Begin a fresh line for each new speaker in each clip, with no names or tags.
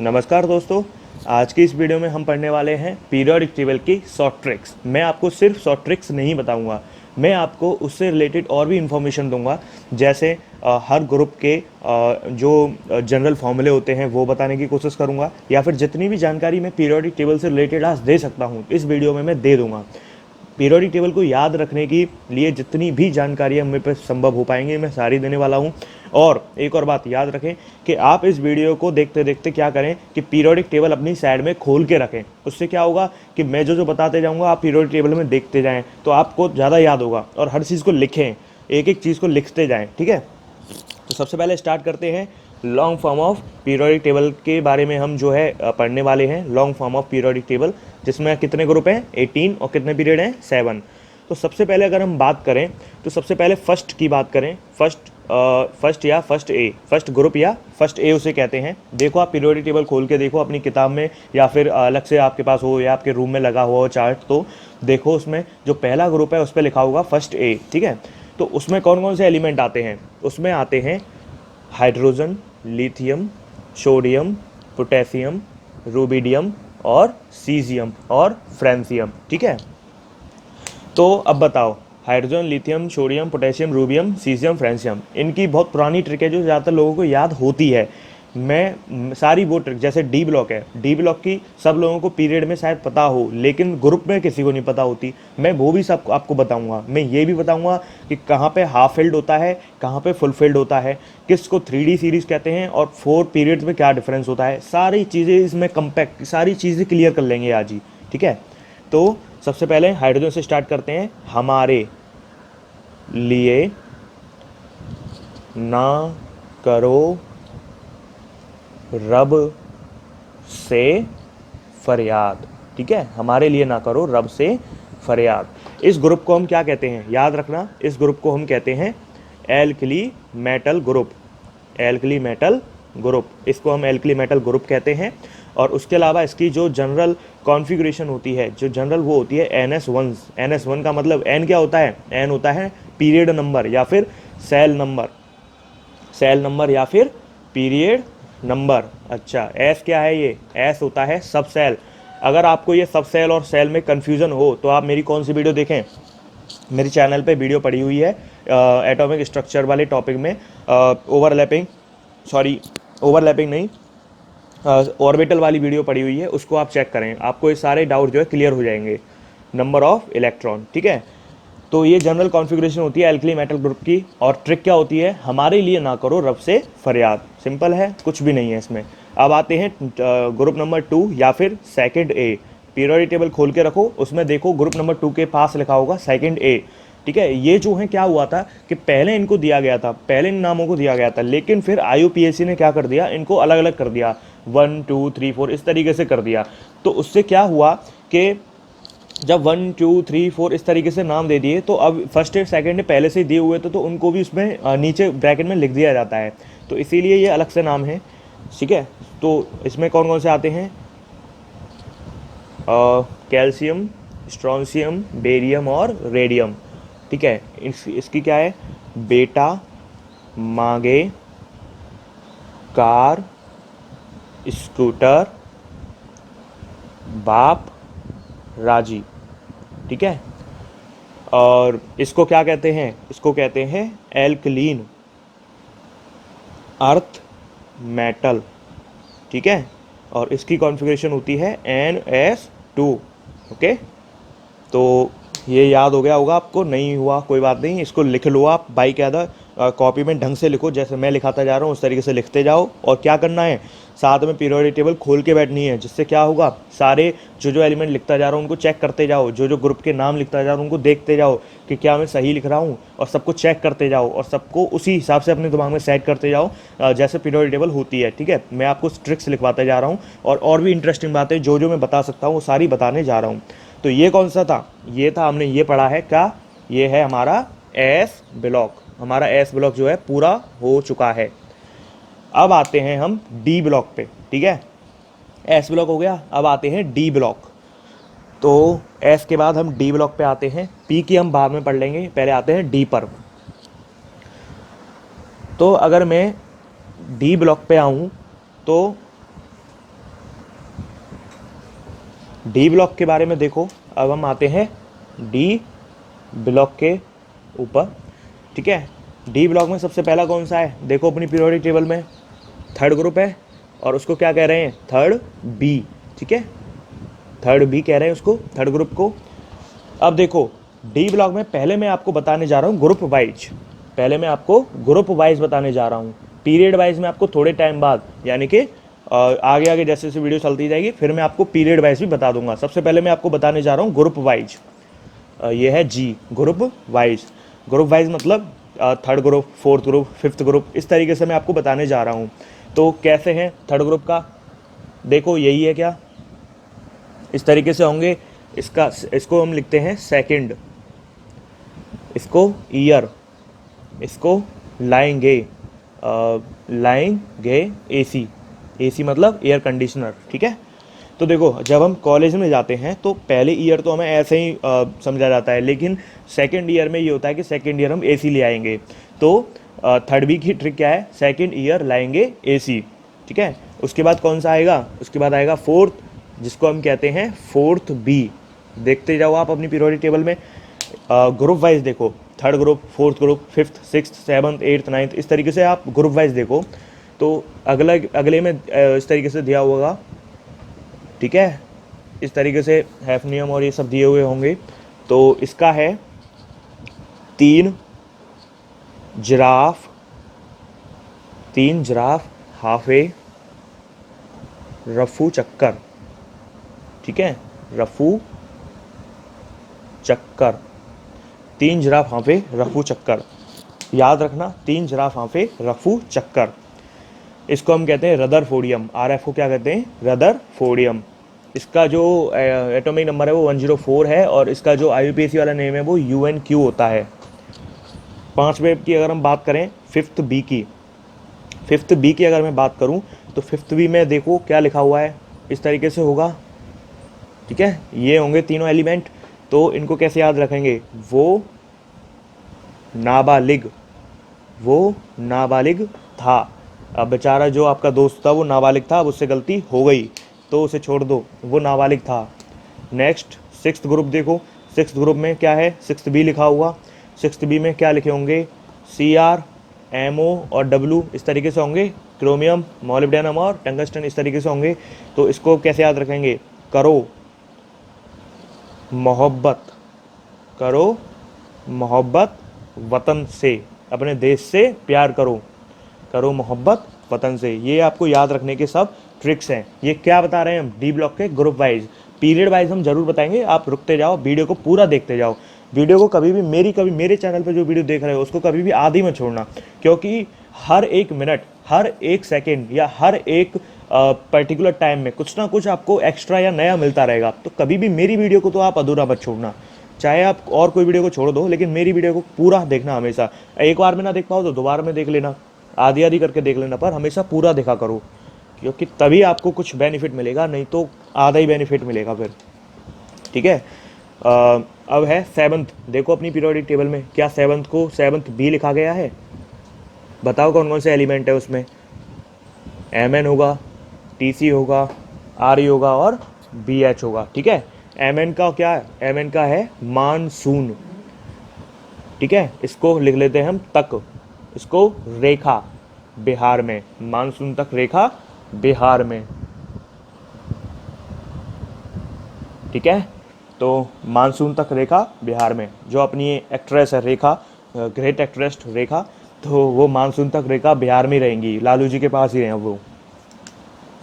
नमस्कार दोस्तों। आज की इस वीडियो में हम पढ़ने वाले हैं पीरियोडिक टेबल की शॉर्ट ट्रिक्स। मैं आपको सिर्फ शॉर्ट ट्रिक्स नहीं बताऊंगा, मैं आपको उससे रिलेटेड और भी इन्फॉर्मेशन दूंगा। जैसे हर ग्रुप के जो जनरल फॉर्मूले होते हैं वो बताने की कोशिश करूंगा, या फिर जितनी भी जानकारी मैं पीरियोडिक टेबल से रिलेटेड आज दे सकता हूं इस वीडियो में मैं दे दूंगा। पीरियोडिक टेबल को याद रखने के लिए जितनी भी जानकारियाँ मेरे पे संभव हो पाएंगी मैं सारी देने वाला हूँ। और एक और बात याद रखें कि आप इस वीडियो को देखते देखते क्या करें कि पीरियोडिक टेबल अपनी साइड में खोल के रखें। उससे क्या होगा कि मैं जो जो बताते जाऊँगा आप पीरियोडिक टेबल में देखते जाएँ तो आपको ज़्यादा याद होगा। और हर चीज़ को लिखें, एक एक चीज़ को लिखते जाएँ, ठीक है। तो सबसे पहले स्टार्ट करते हैं long form of periodic table के बारे में। हम जो है पढ़ने वाले हैं long form of periodic table, जिसमें कितने ग्रुप हैं 18 और कितने पीरियड हैं 7। तो सबसे पहले अगर हम बात करें तो सबसे पहले फर्स्ट की बात करें। फर्स्ट ग्रुप या फर्स्ट ए उसे कहते हैं। देखो आप पीरियोडिक टेबल खोल के देखो अपनी किताब में, या फिर अलग से आपके पास हो या आपके रूम में लगा हुआ हो चार्ट, तो देखो उसमें जो पहला ग्रुप है उस पर लिखा होगा फर्स्ट ए, ठीक है। तो उसमें कौन कौन से एलिमेंट आते हैं? उसमें आते हैं hydrogen, lithium, sodium, potassium, rubidium और सीजियम और फ्रेंसियम, ठीक है। तो अब बताओ, hydrogen, lithium, sodium, potassium, rubidium, caesium, francium, इनकी बहुत पुरानी ट्रिक है जो ज़्यादातर लोगों को याद होती है। मैं सारी वो ट्रिक, जैसे डी ब्लॉक है, डी ब्लॉक की सब लोगों को पीरियड में शायद पता हो, लेकिन ग्रुप में किसी को नहीं पता होती। मैं वो भी सब आपको बताऊंगा। मैं ये भी बताऊंगा कि कहाँ पे हाफ फिल्ड होता है, कहाँ पे फुल फिल्ड होता है, किसको 3D सीरीज कहते हैं और 4 पीरियड्स में क्या डिफरेंस होता है। सारी चीज़ें इसमें कम्पैक्ट, सारी चीज़ें क्लियर कर लेंगे आज ही, ठीक है। तो सबसे पहले हाइड्रोजन से स्टार्ट करते हैं। हमारे लिए ना करो रब से फरियाद, ठीक है। हमारे लिए ना करो रब से फरियाद। इस ग्रुप को हम क्या कहते हैं, याद रखना, इस ग्रुप को हम कहते हैं alkali metal group. Alkali metal group, इसको हम एल्कली मेटल ग्रुप कहते हैं। और उसके अलावा इसकी जो जनरल कॉन्फ़िगरेशन होती है, जो जनरल वो होती है NS1। NS1 का मतलब N क्या होता है? N होता है पीरियड नंबर या फिर सेल नंबर, सेल नंबर या फिर पीरियड नंबर। अच्छा, S क्या है? ये S होता है सब सेल। अगर आपको ये सब सेल और सेल में कन्फ्यूज़न हो तो आप मेरी कौन सी वीडियो देखें, मेरे चैनल पे वीडियो पड़ी हुई है एटॉमिक स्ट्रक्चर वाले टॉपिक में, ओवरलैपिंग नहीं, ऑर्बिटल वाली वीडियो पड़ी हुई है, उसको आप चेक करें, आपको ये सारे डाउट जो है क्लियर हो जाएंगे। नंबर ऑफ इलेक्ट्रॉन, ठीक है। तो ये जनरल कॉन्फ़िगरेशन होती है एल्कली मेटल ग्रुप की। और ट्रिक क्या होती है? हमारे लिए ना करो रब से फरियाद। सिंपल है, कुछ भी नहीं है इसमें। अब आते हैं ग्रुप नंबर 2 या फिर सेकंड ए। पीरियोडिक टेबल खोल के रखो, उसमें देखो ग्रुप नंबर 2 के पास लिखा होगा सेकंड ए, ठीक है। ये जो है क्या हुआ था कि पहले इनको दिया गया था, पहले इन नामों को दिया गया था, लेकिन फिर IUPAC ने क्या कर दिया, इनको अलग अलग कर दिया, 1 2 3 4 इस तरीके से कर दिया। तो उससे क्या हुआ कि जब 1 2 3 4 इस तरीके से नाम दे दिए, तो अब फर्स्ट एड सेकंड एड पहले से ही दिए हुए थे, तो उनको भी उसमें नीचे ब्रैकेट में लिख दिया जाता है। तो इसीलिए ये अलग से नाम है, ठीक है। तो इसमें कौन कौन से आते हैं? कैल्शियम, स्ट्रोंशियम, बेरियम और रेडियम, ठीक है। इसकी क्या है? बेटा, मांगे, कार, स्कूटर, बाप, राजी, ठीक है। और इसको क्या कहते हैं? इसको कहते हैं एल्कलीन अर्थ मेटल, ठीक है। और इसकी कॉन्फ़िगरेशन होती है NS2, ओके। तो ये याद हो गया होगा आपको, नहीं हुआ कोई बात नहीं, इसको लिख लो आप बाकायदा, कॉपी में ढंग से लिखो, जैसे मैं लिखाता जा रहा हूँ उस तरीके से लिखते जाओ। और क्या करना है, साथ में पीरियोडिक टेबल खोल के बैठनी है, जिससे क्या होगा, सारे जो एलिमेंट लिखता जा रहा हूँ उनको चेक करते जाओ, जो ग्रुप के नाम लिखता जा रहा हूँ उनको देखते जाओ कि क्या मैं सही लिख रहा हूँ, और सबको चेक करते जाओ और सबको उसी हिसाब से अपने दिमाग में सेट करते जाओ जैसे पीरियोडिक टेबल होती है, ठीक है। मैं आपको ट्रिक्स लिखवाते जा रहा हूँ और भी इंटरेस्टिंग बातें जो मैं बता सकता हूँ वो सारी बताने जा रहा हूँ। तो ये कौन सा था? ये था, हमने ये पढ़ा है क्या, ये है हमारा S ब्लॉक। हमारा S ब्लॉक जो है पूरा हो चुका है। अब आते हैं हम D ब्लॉक पे, ठीक है। S ब्लॉक हो गया, अब आते हैं D ब्लॉक। तो S के बाद हम D ब्लॉक पे आते हैं, P की हम बाद में पढ़ लेंगे, पहले आते हैं D पर। तो अगर मैं D ब्लॉक पे आऊँ तो डी ब्लॉक के बारे में देखो, अब हम आते हैं डी ब्लॉक के ऊपर, ठीक है। डी ब्लॉक में सबसे पहला कौन सा है, देखो अपनी पीरियोडिक टेबल में थर्ड ग्रुप है, और उसको क्या कह रहे हैं, थर्ड बी, ठीक है, थर्ड बी कह रहे हैं उसको, थर्ड ग्रुप को। अब देखो डी ब्लॉक में पहले मैं आपको बताने जा रहा हूँ ग्रुप वाइज, पहले मैं आपको ग्रुप वाइज बताने जा रहा हूँ, पीरियड वाइज में आपको थोड़े टाइम बाद, यानी कि आगे आगे जैसे जैसे वीडियो चलती जाएगी फिर मैं आपको पीरियड वाइज भी बता दूंगा। सबसे पहले मैं आपको बताने जा रहा हूँ ग्रुप वाइज, ये है जी, ग्रुप वाइज। ग्रुप वाइज मतलब third group, fourth group, fifth group, इस तरीके से मैं आपको बताने जा रहा हूँ। तो कैसे हैं थर्ड ग्रुप का, देखो यही है क्या, इस तरीके से होंगे। इसको हम लिखते हैं सेकंड, इसको ईयर, इसको लाएंगे, लाएंगे एसी, एसी मतलब एयर कंडीशनर, ठीक है। तो देखो जब हम कॉलेज में जाते हैं तो पहले ईयर तो हमें ऐसे ही समझा जाता है, लेकिन सेकंड ईयर में ये होता है कि सेकंड ईयर हम एसी ले आएंगे। तो थर्ड बी की ट्रिक क्या है, सेकंड ईयर लाएंगे एसी, ठीक है। उसके बाद कौन सा आएगा, उसके बाद आएगा फोर्थ, जिसको हम कहते हैं फोर्थ बी। देखते जाओ आप अपनी पीरियोडिक टेबल में ग्रुप वाइज देखो, third group, fourth group, fifth, sixth, seventh, eighth, ninth, इस तरीके से आप ग्रुप वाइज देखो। तो अगले में इस तरीके से दिया होगा, ठीक है, इस तरीके से हैफनियम और ये सब दिए हुए होंगे। तो इसका है 3 जिराफ, 3 जिराफ, हाफे, रफू चक्कर, ठीक है, रफू चक्कर, 3 जिराफ हाफे रफू चक्कर, याद रखना 3 जिराफ हाफे रफू चक्कर। इसको हम कहते हैं रदरफोर्डियम, आरएफ को क्या कहते हैं, रदरफोर्डियम। इसका जो एटॉमिक नंबर है वो 104 है, और इसका जो आईयूपीएसी वाला नेम है वो UNQ होता है। 5वें की अगर हम बात करें फिफ्थ बी की, फिफ्थ बी की अगर मैं बात करूं तो फिफ्थ बी में देखो क्या लिखा हुआ है, इस तरीके से होगा, ठीक है। ये होंगे तीनों एलिमेंट। तो इनको कैसे याद रखेंगे, वो नाबालिग, वो नाबालिग था। अब बेचारा जो आपका दोस्त था वो नाबालिग था, अब उससे गलती हो गई तो उसे छोड़ दो, वो नाबालिग था। नेक्स्ट सिक्स्थ ग्रुप देखो, सिक्स्थ ग्रुप में क्या है, सिक्स्थ बी लिखा हुआ, सिक्स्थ बी में क्या लिखे होंगे, CR, MO और W, इस तरीके से होंगे, क्रोमियम, मॉलिब्डेनम और टंगस्टन, इस तरीके से होंगे। तो इसको कैसे याद रखेंगे, करो मोहब्बत, करो मोहब्बत वतन से, अपने देश से प्यार करो, करो मोहब्बत वतन से। ये आपको याद रखने के सब ट्रिक्स हैं। ये क्या बता रहे हैं हम, डी ब्लॉक के ग्रुप वाइज, पीरियड वाइज हम जरूर बताएंगे, आप रुकते जाओ, वीडियो को पूरा देखते जाओ। वीडियो को कभी भी मेरे चैनल पर जो वीडियो देख रहे हो उसको कभी भी आधी मत छोड़ना, क्योंकि हर एक मिनट, हर एक सेकेंड या हर एक पर्टिकुलर टाइम में कुछ ना कुछ आपको एक्स्ट्रा या नया मिलता रहेगा। तो कभी भी मेरी वीडियो को तो आप अधूरा मत छोड़ना, चाहे आप और कोई वीडियो को छोड़ दो, लेकिन मेरी वीडियो को पूरा देखना हमेशा। एक बार में ना देख पाओ तो दोबारा में देख लेना, आधी आधी करके देख लेना, पर हमेशा पूरा देखा करो, क्योंकि तभी आपको कुछ बेनिफिट मिलेगा, नहीं तो आधा ही बेनिफिट मिलेगा फिर, ठीक है। अब है सेवन्थ, देखो अपनी पीरियोडिक टेबल में क्या सेवन्थ को सेवन्थ बी लिखा गया है, बताओ कौन कौन से एलिमेंट है उसमें, Mn होगा, Tc होगा, Re होगा और BH होगा, ठीक है। Mn का क्या है, Mn का है मानसून, ठीक है, इसको लिख लेते हैं हम तक, इसको रेखा बिहार में, मानसून तक रेखा बिहार में, ठीक है। तो मानसून तक रेखा बिहार में, जो अपनी एक्ट्रेस है रेखा, ग्रेट एक्ट्रेस रेखा, तो वो मानसून तक रेखा बिहार में रहेंगी, लालू जी के पास ही हैं वो।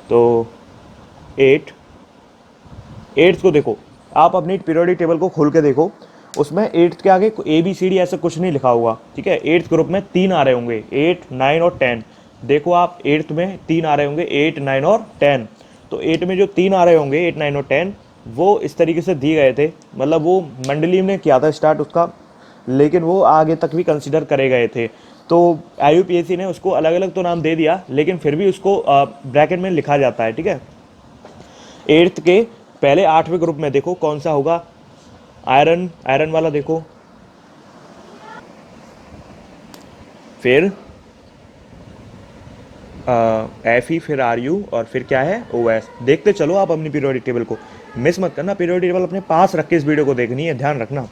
तो एट्थ को देखो, आप अपनी पीरियोडिक टेबल को खोल के देखो, उसमें एट्थ के आगे ABCD ऐसा कुछ नहीं लिखा हुआ, ठीक है। एट्थ ग्रुप में 3 आ रहे होंगे, 8, 9 और 10। देखो आप एट्थ में 3 आ रहे होंगे, 8, 9 और 10। तो 8 में जो 3 आ रहे होंगे, 8, 9 और 10, वो इस तरीके से दिए गए थे, मतलब वो मंडली ने किया था स्टार्ट उसका, लेकिन वो आगे तक भी कंसिडर करे गए थे। तो IUPAC ने उसको अलग अलग तो नाम दे दिया, लेकिन फिर भी उसको ब्रैकेट में लिखा जाता है, ठीक है। एट्थ के पहले 8वें ग्रुप में देखो कौन सा होगा, आयरन, आयरन वाला देखो, फिर Fe, फिर Ru और फिर क्या है OS। देखते चलो आप अपनी पीरियोडिक टेबल को, मिस मत करना, पीरियोडिक टेबल अपने पास रख के इस वीडियो को देखनी है, ध्यान रखना,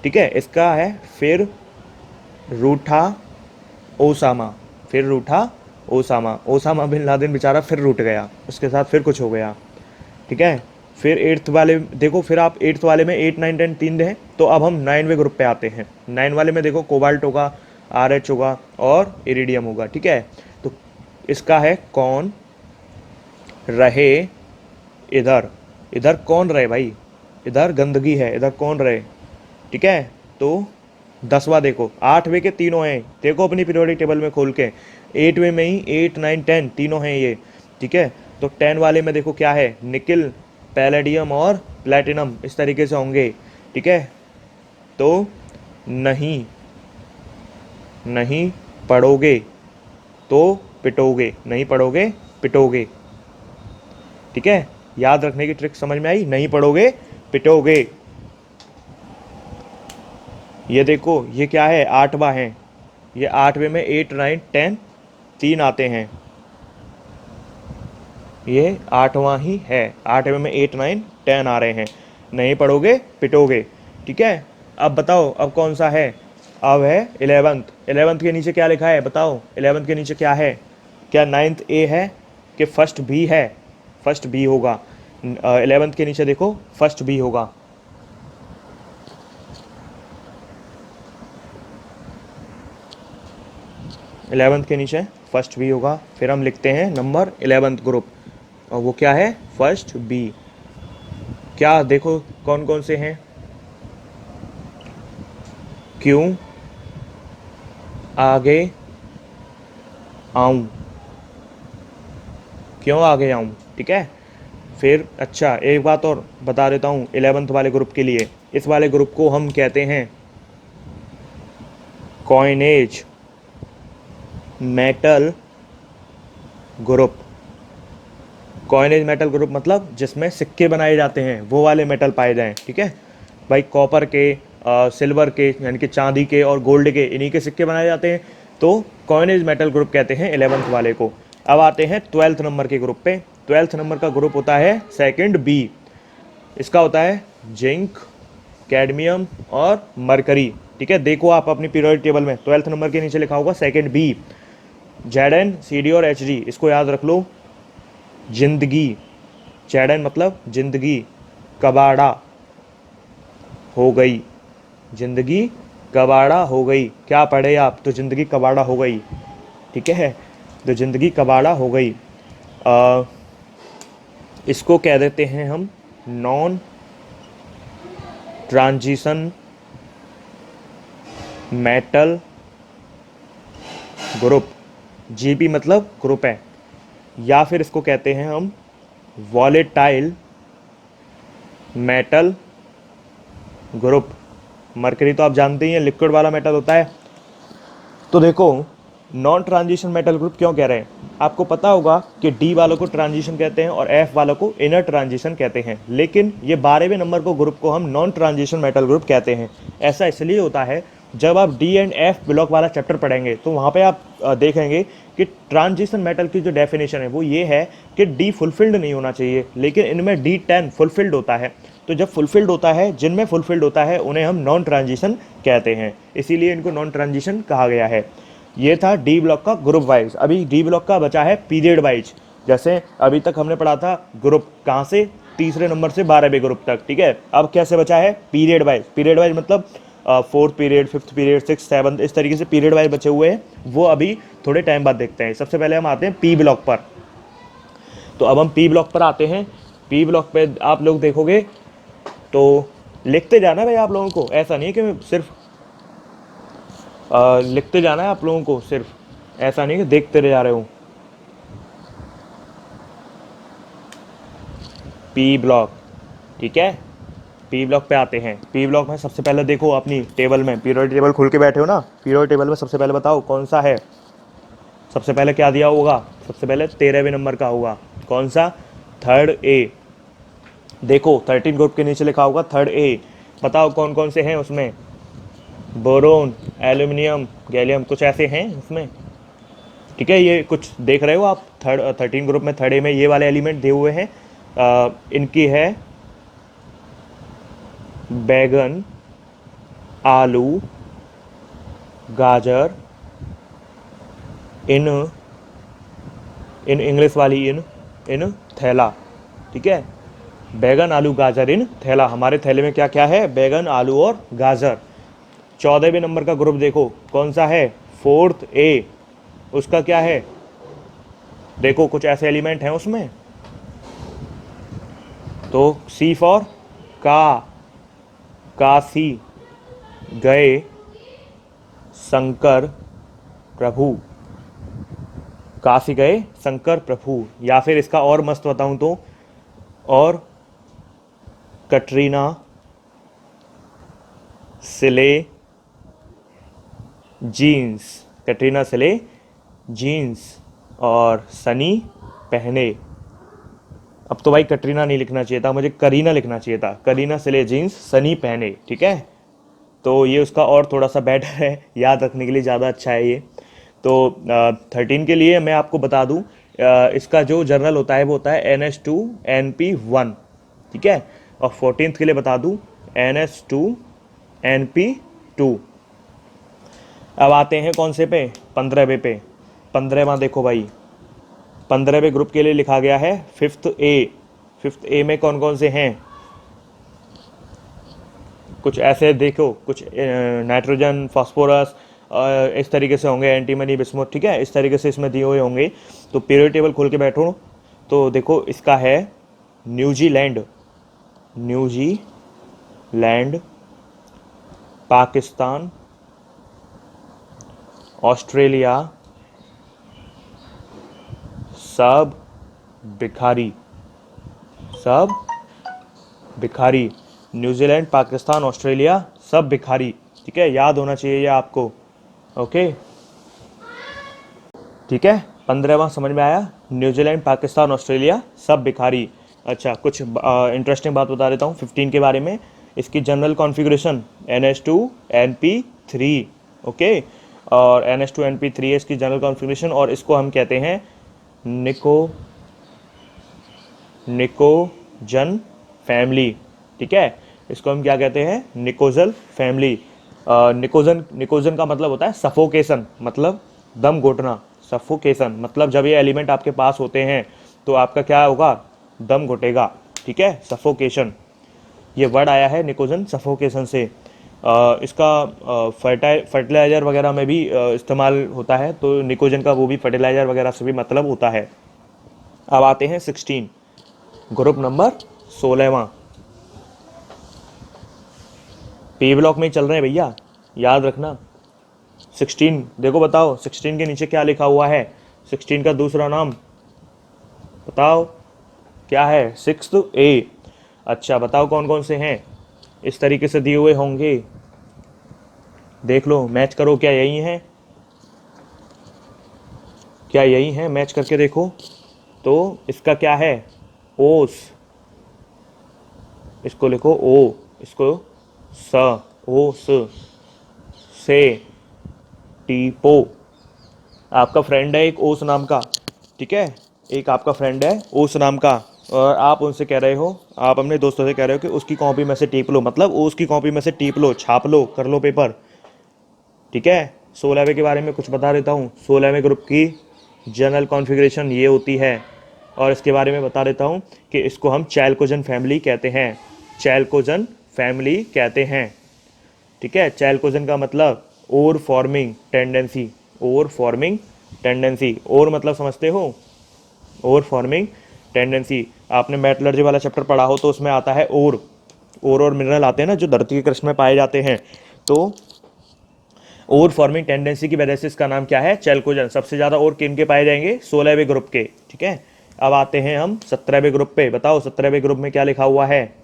ठीक है। इसका है फिर रूठा ओसामा, फिर रूठा ओसामा, ओसामा बिन लादेन बेचारा फिर रूठ गया, उसके साथ फिर कुछ हो गया, ठीक है। फिर एट्थ वाले देखो, फिर आप एट्थ वाले में 8 9 10 तीन हैं, तो अब हम 9वें ग्रुप पे आते हैं। 9 वाले में देखो कोबाल्ट होगा, RH होगा और इरिडियम होगा, ठीक है। तो इसका है कौन रहे इधर, इधर कौन रहे भाई, इधर गंदगी है, इधर कौन रहे, ठीक है। तो 10वां देखो, 8वें के तीनों हैं, देखो अपनी पीरियोडिक टेबल में खोल के, 8वें में ही 8 9 10 तीनों हैं ये, ठीक है। तो 10 वाले में देखो क्या है, निकिल, पैलेडियम और प्लैटिनम, इस तरीके से होंगे, ठीक है। तो नहीं, नहीं पढ़ोगे तो पिटोगे, नहीं पढ़ोगे पिटोगे, ठीक है। याद रखने की ट्रिक समझ में आई, नहीं पढ़ोगे पिटोगे। ये देखो ये क्या है, 8वां है, ये 8वें में 8 9 10 तीन आते हैं, ये 8वां ही है, 8वें में 8 9 10 आ रहे हैं, नहीं पढ़ोगे पिटोगे, ठीक है। अब बताओ अब कौन सा है, अब है 11th, 11th के नीचे क्या लिखा है बताओ, 11th के नीचे क्या है, क्या 9th A है कि फर्स्ट B है, फर्स्ट B होगा। 11th के नीचे देखो फर्स्ट B होगा, इलेवेंथ के नीचे फर्स्ट बी होगा। फिर हम लिखते हैं नंबर 11th ग्रुप, और वो क्या है, फर्स्ट बी। क्या देखो कौन कौन से हैं, क्यों आगे आऊं, क्यों आगे आऊं, ठीक है। फिर अच्छा एक बात और बता देता हूँ 11th वाले ग्रुप के लिए, इस वाले ग्रुप को हम कहते हैं coinage metal group. Coinage metal group मतलब जिसमें सिक्के बनाए जाते हैं, वो वाले मेटल पाए जाएं, ठीक है भाई। कॉपर के, सिल्वर के यानी कि चांदी के और गोल्ड के, इन्हीं के सिक्के बनाए जाते हैं, तो कॉइनेज मेटल ग्रुप कहते हैं 11th वाले को। अब आते हैं 12th नंबर के ग्रुप पे। 12th नंबर का ग्रुप होता है सेकंड बी, इसका होता है जिंक, कैडमियम और मरकरी, ठीक है। देखो आप अपनी पीरियोडिक टेबल में 12th नंबर के नीचे लिखा होगा सेकंड बी, Zn, CD और Hg, इसको याद रख लो। जिंदगी, Zn मतलब जिंदगी कबाड़ा हो गई, जिंदगी कबाड़ा हो गई, क्या पढ़े आप, तो जिंदगी कबाड़ा हो गई, ठीक है। तो जिंदगी कबाड़ा हो गई, इसको कह देते हैं हम non transition metal group, GP मतलब ग्रुप है, या फिर इसको कहते हैं हम वॉलेटाइल मेटल ग्रुप। मरकरी तो आप जानते ही हैं लिक्विड वाला मेटल होता है। तो देखो नॉन ट्रांजिशन मेटल ग्रुप क्यों कह रहे हैं, आपको पता होगा कि डी वालों को ट्रांजिशन कहते हैं और एफ वालों को इनर ट्रांजिशन कहते हैं, लेकिन ये 12वें नंबर को ग्रुप को हम नॉन ट्रांजिशन मेटल ग्रुप कहते हैं। ऐसा इसलिए होता है, जब आप डी एंड एफ ब्लॉक वाला चैप्टर पढ़ेंगे तो वहाँ पे आप देखेंगे कि ट्रांजिशन मेटल की जो डेफिनेशन है वो ये है कि डी फुलफिल्ड नहीं होना चाहिए, लेकिन इनमें D10 फुलफिल्ड होता है। तो जब फुलफिल्ड होता है, जिनमें फुलफिल्ड होता है उन्हें हम नॉन ट्रांजिशन कहते हैं, इसीलिए इनको नॉन ट्रांजिशन कहा गया है। ये था डी ब्लॉक का ग्रुप वाइज। अभी डी ब्लॉक का बचा है पीरियड वाइज, जैसे अभी तक हमने पढ़ा था ग्रुप कहाँ से, तीसरे नंबर से 12वें ग्रुप तक, ठीक है। अब कैसे बचा है, पीरियड वाइज। पीरियड वाइज मतलब 4th period, 5th period, 6th 7th, इस तरीके से पीरियड वाइज बचे हुए हैं, वो अभी थोड़े टाइम बाद देखते हैं। सबसे पहले हम आते हैं पी ब्लॉक पर। तो अब हम पी ब्लॉक पर आते हैं। पी ब्लॉक पे आप लोग देखोगे तो लिखते जाना भाई आप लोगों को, ऐसा नहीं है कि सिर्फ लिखते जाना है आप लोगों को, सिर्फ ऐसा नहीं कि देखते रह जा रहे हो। पी ब्लॉक, ठीक है। पी ब्लॉक पे आते हैं। पी ब्लॉक में सबसे पहले देखो अपनी टेबल में, पीरियोडिक टेबल खोल के बैठे हो ना, पीरियोडिक टेबल में सबसे पहले बताओ कौन सा है, सबसे पहले क्या दिया होगा, सबसे पहले 13वें नंबर का होगा, कौन सा, 3rd A। देखो 13 ग्रुप के नीचे लिखा होगा 3rd A, बताओ कौन कौन से हैं उसमें, बोरोन, एल्यूमिनियम, गैलियम, कुछ ऐसे हैं उसमें, ठीक है। ये कुछ देख रहे हो आप, 13 ग्रुप में 3rd A में ये वाले एलिमेंट दिए हुए हैं, इनकी है बैगन, आलू, गाजर, इन इन इंग्लिश वाली इन थैला। ठीक है, बैगन, आलू, गाजर इन थैला। हमारे थैले में क्या क्या है? बैगन, आलू और गाजर। 14वें नंबर का ग्रुप देखो कौन सा है? फोर्थ ए। उसका क्या है? देखो कुछ ऐसे एलिमेंट हैं उसमें, तो सी फॉर काशी गए शंकर प्रभु। काशी गए शंकर प्रभु। या फिर इसका और मस्त बताऊं तो, और कटरीना सिले जीन्स। कटरीना सिले जीन्स और सनी पहने। अब तो भाई कटरीना नहीं लिखना चाहिए था, मुझे करीना लिखना चाहिए था। करीना सिले जीन्स, सनी पहने। ठीक है, तो ये उसका और थोड़ा सा बेटर है, याद रखने के लिए ज़्यादा अच्छा है ये। तो 13 के लिए मैं आपको बता दूं, इसका जो जर्नल होता है वो होता है NH2NP1। ठीक है, और 14th के लिए बता दूं NH2NP2। अब आते हैं कौन से पे? 15वें पे। 15वां देखो भाई, 15वें ग्रुप के लिए लिखा गया है फिफ्थ ए। फिफ्थ ए में कौन कौन से हैं? कुछ ऐसे देखो, कुछ नाइट्रोजन, फास्फोरस, इस तरीके से होंगे, एंटीमनी, बिस्मुथ। ठीक है, इस तरीके से इसमें दिए हुए होंगे। तो पीरियड टेबल खोल के बैठो, तो देखो इसका है न्यूजीलैंड, न्यूजीलैंड, पाकिस्तान, ऑस्ट्रेलिया, सब भिखारी, सब भिखारी। न्यूजीलैंड, पाकिस्तान, ऑस्ट्रेलिया, सब भिखारी। ठीक है, याद होना चाहिए ये आपको। ओके, ठीक है, 15वां समझ में आया? न्यूजीलैंड, पाकिस्तान, ऑस्ट्रेलिया, सब भिखारी। अच्छा, कुछ इंटरेस्टिंग बात बता देता हूँ 15 के बारे में। इसकी जनरल कॉन्फ़िगरेशन NH2NP3। ओके, और NH2NP3 है इसकी जनरल कॉन्फ़िगरेशन, और इसको हम कहते हैं निकोजन फैमिली। ठीक है, इसको हम क्या कहते हैं? निकोजल फैमिली। निकोजन का मतलब होता है सफोकेशन, मतलब दम घुटना। सफोकेशन मतलब जब ये एलिमेंट आपके पास होते हैं तो आपका क्या होगा? दम घुटेगा। ठीक है, सफोकेशन, ये वर्ड आया है निकोजन सफोकेशन से। इसका फर्टिलाइज़र वगैरह में भी इस्तेमाल होता है, तो निकोजन का वो भी फर्टिलाइज़र वगैरह से भी मतलब होता है। अब आते हैं 16, ग्रुप नंबर 16वां। पी ब्लॉक में ही चल रहे हैं भैया, याद रखना। 16 देखो, बताओ 16 के नीचे क्या लिखा हुआ है? 16 का दूसरा नाम बताओ क्या है? 6th ए। अच्छा, बताओ कौन कौन से हैं? इस तरीके से दिए हुए होंगे, देख लो, मैच करो। क्या यही है? क्या यही है? मैच करके देखो। तो इसका क्या है? ओस। इसको लिखो ओ, इसको स, ओ स, से, टीपो। आपका फ्रेंड है एक ओस नाम का। ठीक है, एक आपका फ्रेंड है ओस नाम का, और आप उनसे कह रहे हो, आप अपने दोस्तों से कह रहे हो कि उसकी कॉपी में से टीप लो, मतलब ओस की कॉपी में से टीप लो, छाप लो, कर लो पेपर। ठीक है, 16वें के बारे में कुछ बता देता हूँ। 16वें ग्रुप की जनरल कॉन्फ़िगरेशन ये होती है, और इसके बारे में बता देता हूँ कि इसको हम चैल्कोजन फैमिली कहते हैं। चैल्कोजन फैमिली कहते हैं। ठीक है, चैल्कोजन का मतलब ओर फॉर्मिंग टेंडेंसी। ओर फॉर्मिंग टेंडेंसी, ओर मतलब समझते हो? ओर फॉर्मिंग टेंडेंसी। आपने मेटलर्जी वाला चैप्टर पढ़ा हो तो उसमें आता है ओर। ओर और मिनरल आते हैं ना जो धरती के क्रस्ट में पाए जाते हैं, तो ओर फॉर्मिंग टेंडेंसी की वजह से इसका नाम क्या है? चैल्कोजन। सबसे ज़्यादा ओर किन के पाए जाएंगे? 16वें ग्रुप के। ठीक है, अब आते हैं हम 17वें ग्रुप पे। बताओ 17वें ग्रुप में क्या लिखा हुआ है?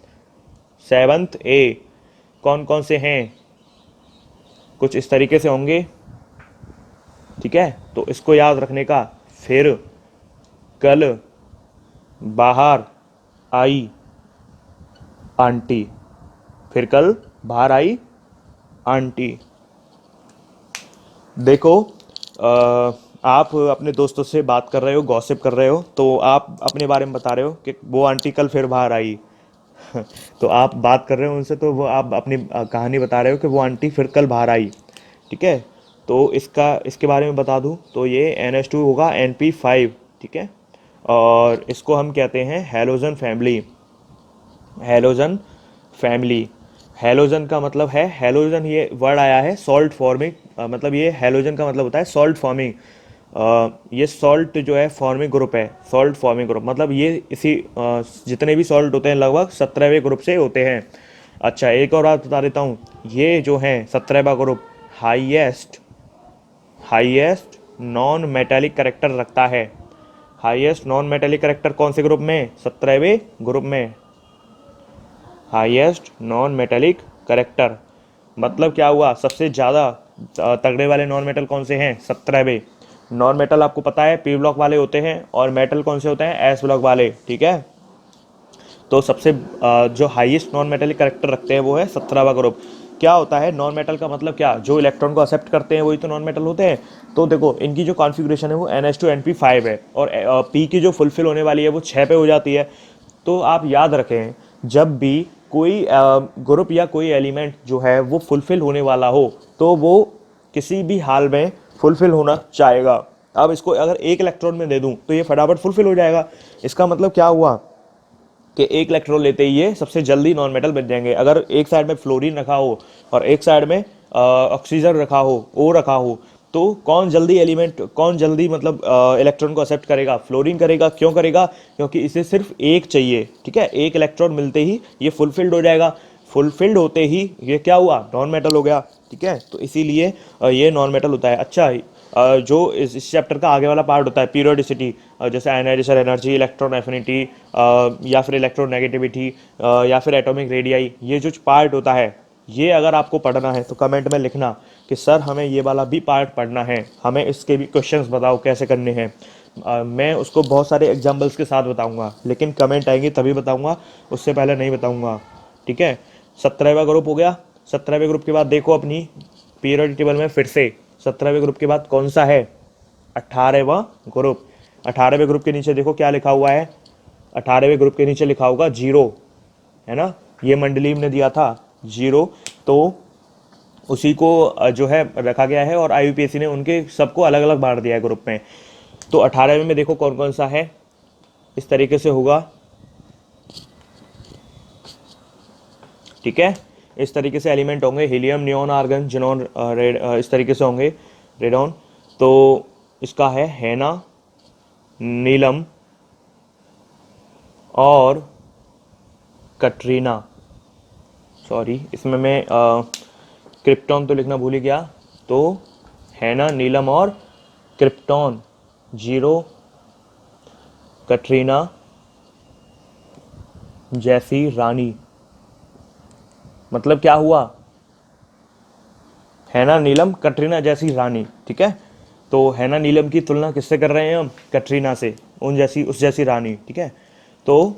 7th ए। कौन कौन से हैं? कुछ इस तरीके से होंगे। ठीक है, तो इसको याद रखने का। फिर कल बाहर आई आंटी। फिर कल बाहर आई आंटी। देखो, आप अपने दोस्तों से बात कर रहे हो, गॉसिप कर रहे हो, तो आप अपने बारे में बता रहे हो कि वो आंटी कल फिर बाहर आई। तो आप बात कर रहे हो उनसे, तो वो आप अपनी कहानी बता रहे हो कि वो आंटी फिर कल बाहर आई। ठीक है, तो इसके बारे में बता दूं तो ये NH2 होगा NP5। ठीक है, और इसको हम कहते हैं halogen family. Halogen family, halogen का मतलब है, हैलोजन ये वर्ड आया है सॉल्ट फॉर्मिंग, मतलब ये हैलोजन का मतलब होता है सॉल्ट फॉर्मिंग। ये सॉल्ट जो है फॉर्मिंग ग्रुप है, सॉल्ट फॉर्मिंग ग्रुप मतलब ये इसी जितने भी सॉल्ट होते हैं लगभग 17वें ग्रुप से होते हैं। अच्छा, एक और बात बता देता हूँ, ये जो है 17वां group highest highest non metallic character रखता है। हाईएस्ट नॉन मेटालिक करेक्टर कौन से ग्रुप में? 17वें ग्रुप में। हाईएस्ट नॉन मेटेलिक करेक्टर मतलब क्या हुआ? सबसे ज़्यादा तगड़े वाले नॉन मेटल कौन से हैं? 17वें। नॉन मेटल आपको पता है पी ब्लॉक वाले होते हैं, और मेटल कौन से होते हैं? एस ब्लॉक वाले। ठीक है, तो सबसे जो हाईएस्ट नॉन मेटेलिक करेक्टर रखते हैं वो है 17वां ग्रुप। क्या होता है नॉन मेटल का मतलब? क्या, जो इलेक्ट्रॉन को एक्सेप्ट करते हैं वही तो नॉन मेटल होते हैं। तो देखो इनकी जो कॉन्फ़िगरेशन है वो NH2 NP5 है, और पी की जो फुलफिल होने वाली है वो 6 पे हो जाती है। तो आप याद रखें, जब भी कोई ग्रुप या कोई एलिमेंट जो है वो फुलफिल होने वाला हो तो वो किसी भी हाल में फुलफिल होना चाहेगा। अब इसको अगर एक इलेक्ट्रॉन में दे दूं तो ये फटाफट फुलफिल हो जाएगा। इसका मतलब क्या हुआ कि एक इलेक्ट्रॉन लेते ही ये सबसे जल्दी नॉन मेटल बन जाएंगे। अगर एक साइड में फ्लोरीन रखा हो और एक साइड में ऑक्सीजन रखा हो, ओ रखा हो, तो कौन जल्दी मतलब इलेक्ट्रॉन को एक्सेप्ट करेगा? फ्लोरीन करेगा। क्यों करेगा? क्योंकि इसे सिर्फ एक चाहिए। ठीक है, एक इलेक्ट्रॉन मिलते ही ये फुलफिल्ड हो जाएगा। फुलफिल्ड होते ही ये क्या हुआ? नॉन मेटल हो गया। ठीक है, तो इसीलिए ये नॉन मेटल होता है। अच्छा, जो इस चैप्टर का आगे वाला पार्ट होता है पीरियोडिसिटी, जैसे आयनाइजेशन एनर्जी, इलेक्ट्रॉन एफिनिटी, या फिर इलेक्ट्रॉन नेगेटिविटी, या फिर एटॉमिक रेडियाई, ये जो पार्ट होता है, ये अगर आपको पढ़ना है तो कमेंट में लिखना कि सर हमें ये वाला भी पार्ट पढ़ना है, हमें इसके भी क्वेश्चंस बताओ कैसे करने हैं। मैं उसको बहुत सारे एग्जाम्पल्स के साथ बताऊंगा, लेकिन कमेंट आएंगे तभी बताऊंगा, उससे पहले नहीं बताऊंगा। ठीक है, 17वां ग्रुप हो गया। 17वें ग्रुप के बाद देखो अपनी पीरियोडिक टेबल में फिर से 17वें ग्रुप के बाद कौन सा है? 18वां ग्रुप। 18वें ग्रुप के नीचे देखो क्या लिखा हुआ है? 18वें ग्रुप के नीचे लिखा होगा जीरो, है ना? ये मंडलीव ने दिया था जीरो, तो उसी को जो है रखा गया है, और IUPAC ने उनके सबको अलग अलग बांट दिया है ग्रुप में। तो 18वें में देखो कौन कौन सा है, इस तरीके से होगा। ठीक है, इस तरीके से एलिमेंट होंगे, हीलियम, नियॉन, आर्गन, जिनॉन, इस तरीके से होंगे, रेडॉन। तो इसका है हैना, नीलम और कटरीना। सॉरी, इसमें मैं क्रिप्टॉन तो लिखना भूल ही गया। तो हैना, नीलम और क्रिप्टॉन, जीरो, कटरीना जैसी रानी। मतलब क्या हुआ? हैना, नीलम, कटरीना जैसी रानी। ठीक है, तो हैना नीलम की तुलना किससे कर रहे हैं हम? कटरीना से, उस जैसी रानी। ठीक है, तो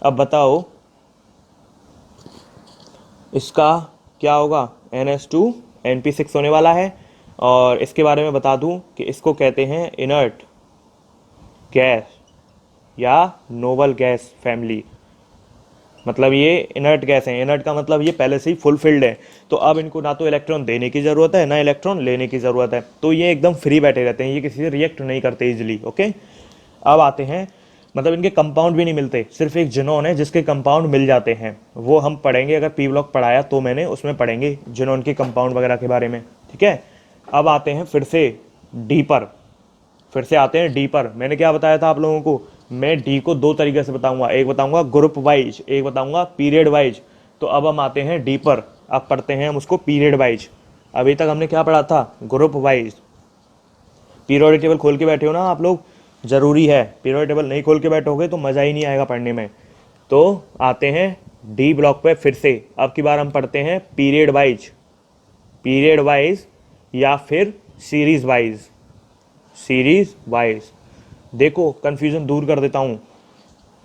अब बताओ इसका क्या होगा? NH2 NP6 होने वाला है। और इसके बारे में बता दूं कि इसको कहते हैं इनर्ट गैस या नोबल गैस फैमिली। मतलब ये इनर्ट गैस है। इनर्ट का मतलब ये पहले से ही फुलफिल्ड है, तो अब इनको ना तो इलेक्ट्रॉन देने की ज़रूरत है ना इलेक्ट्रॉन लेने की ज़रूरत है, तो ये एकदम फ्री बैठे रहते हैं, ये किसी से रिएक्ट नहीं करते इजीली। ओके, अब आते हैं, मतलब इनके कंपाउंड भी नहीं मिलते, सिर्फ एक जिनोन है जिसके कंपाउंड मिल जाते हैं, वो हम पढ़ेंगे। अगर पी ब्लॉक पढ़ाया तो मैंने उसमें पढ़ेंगे जिनोन के कंपाउंड वगैरह के बारे में। ठीक है, अब आते हैं फिर से डीपर, फिर से आते हैं डीपर। मैंने क्या बताया था आप लोगों को? मैं डी को दो तरीके से बताऊंगा, एक बताऊंगा ग्रुप वाइज, एक बताऊंगा पीरियड वाइज। तो अब हम आते हैं डीपर, अब पढ़ते हैं हम उसको पीरियड वाइज। अभी तक हमने क्या पढ़ा था? Group wise. पीरियोडिक टेबल खोल के बैठे हो ना आप लोग? ज़रूरी है, पीरियोडिक टेबल नहीं खोल के बैठोगे तो मज़ा ही नहीं आएगा पढ़ने में। तो आते हैं डी ब्लॉक पे फिर से, अब की बार हम पढ़ते हैं पीरियड वाइज, पीरियड वाइज या फिर सीरीज वाइज, सीरीज वाइज। देखो कंफ्यूजन दूर कर देता हूँ।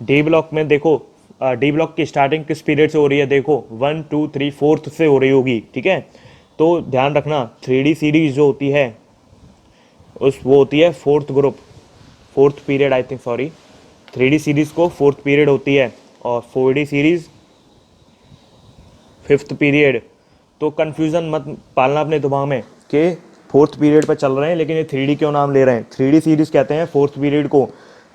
डी ब्लॉक में देखो, डी ब्लॉक की स्टार्टिंग किस पीरियड से हो रही है? देखो 1 2 3 4th से हो रही होगी। ठीक है, तो ध्यान रखना 3D सीरीज जो होती है वो होती है fourth group, fourth period, I think, sorry. 3D series को फोर्थ पीरियड होती है, और 4D सीरीज फिफ्थ पीरियड। तो कन्फ्यूज़न मत पालना अपने दिमाग में कि फोर्थ पीरियड पर चल रहे हैं लेकिन ये 3D क्यों नाम ले रहे हैं। 3D सीरीज़ कहते हैं फोर्थ पीरियड को,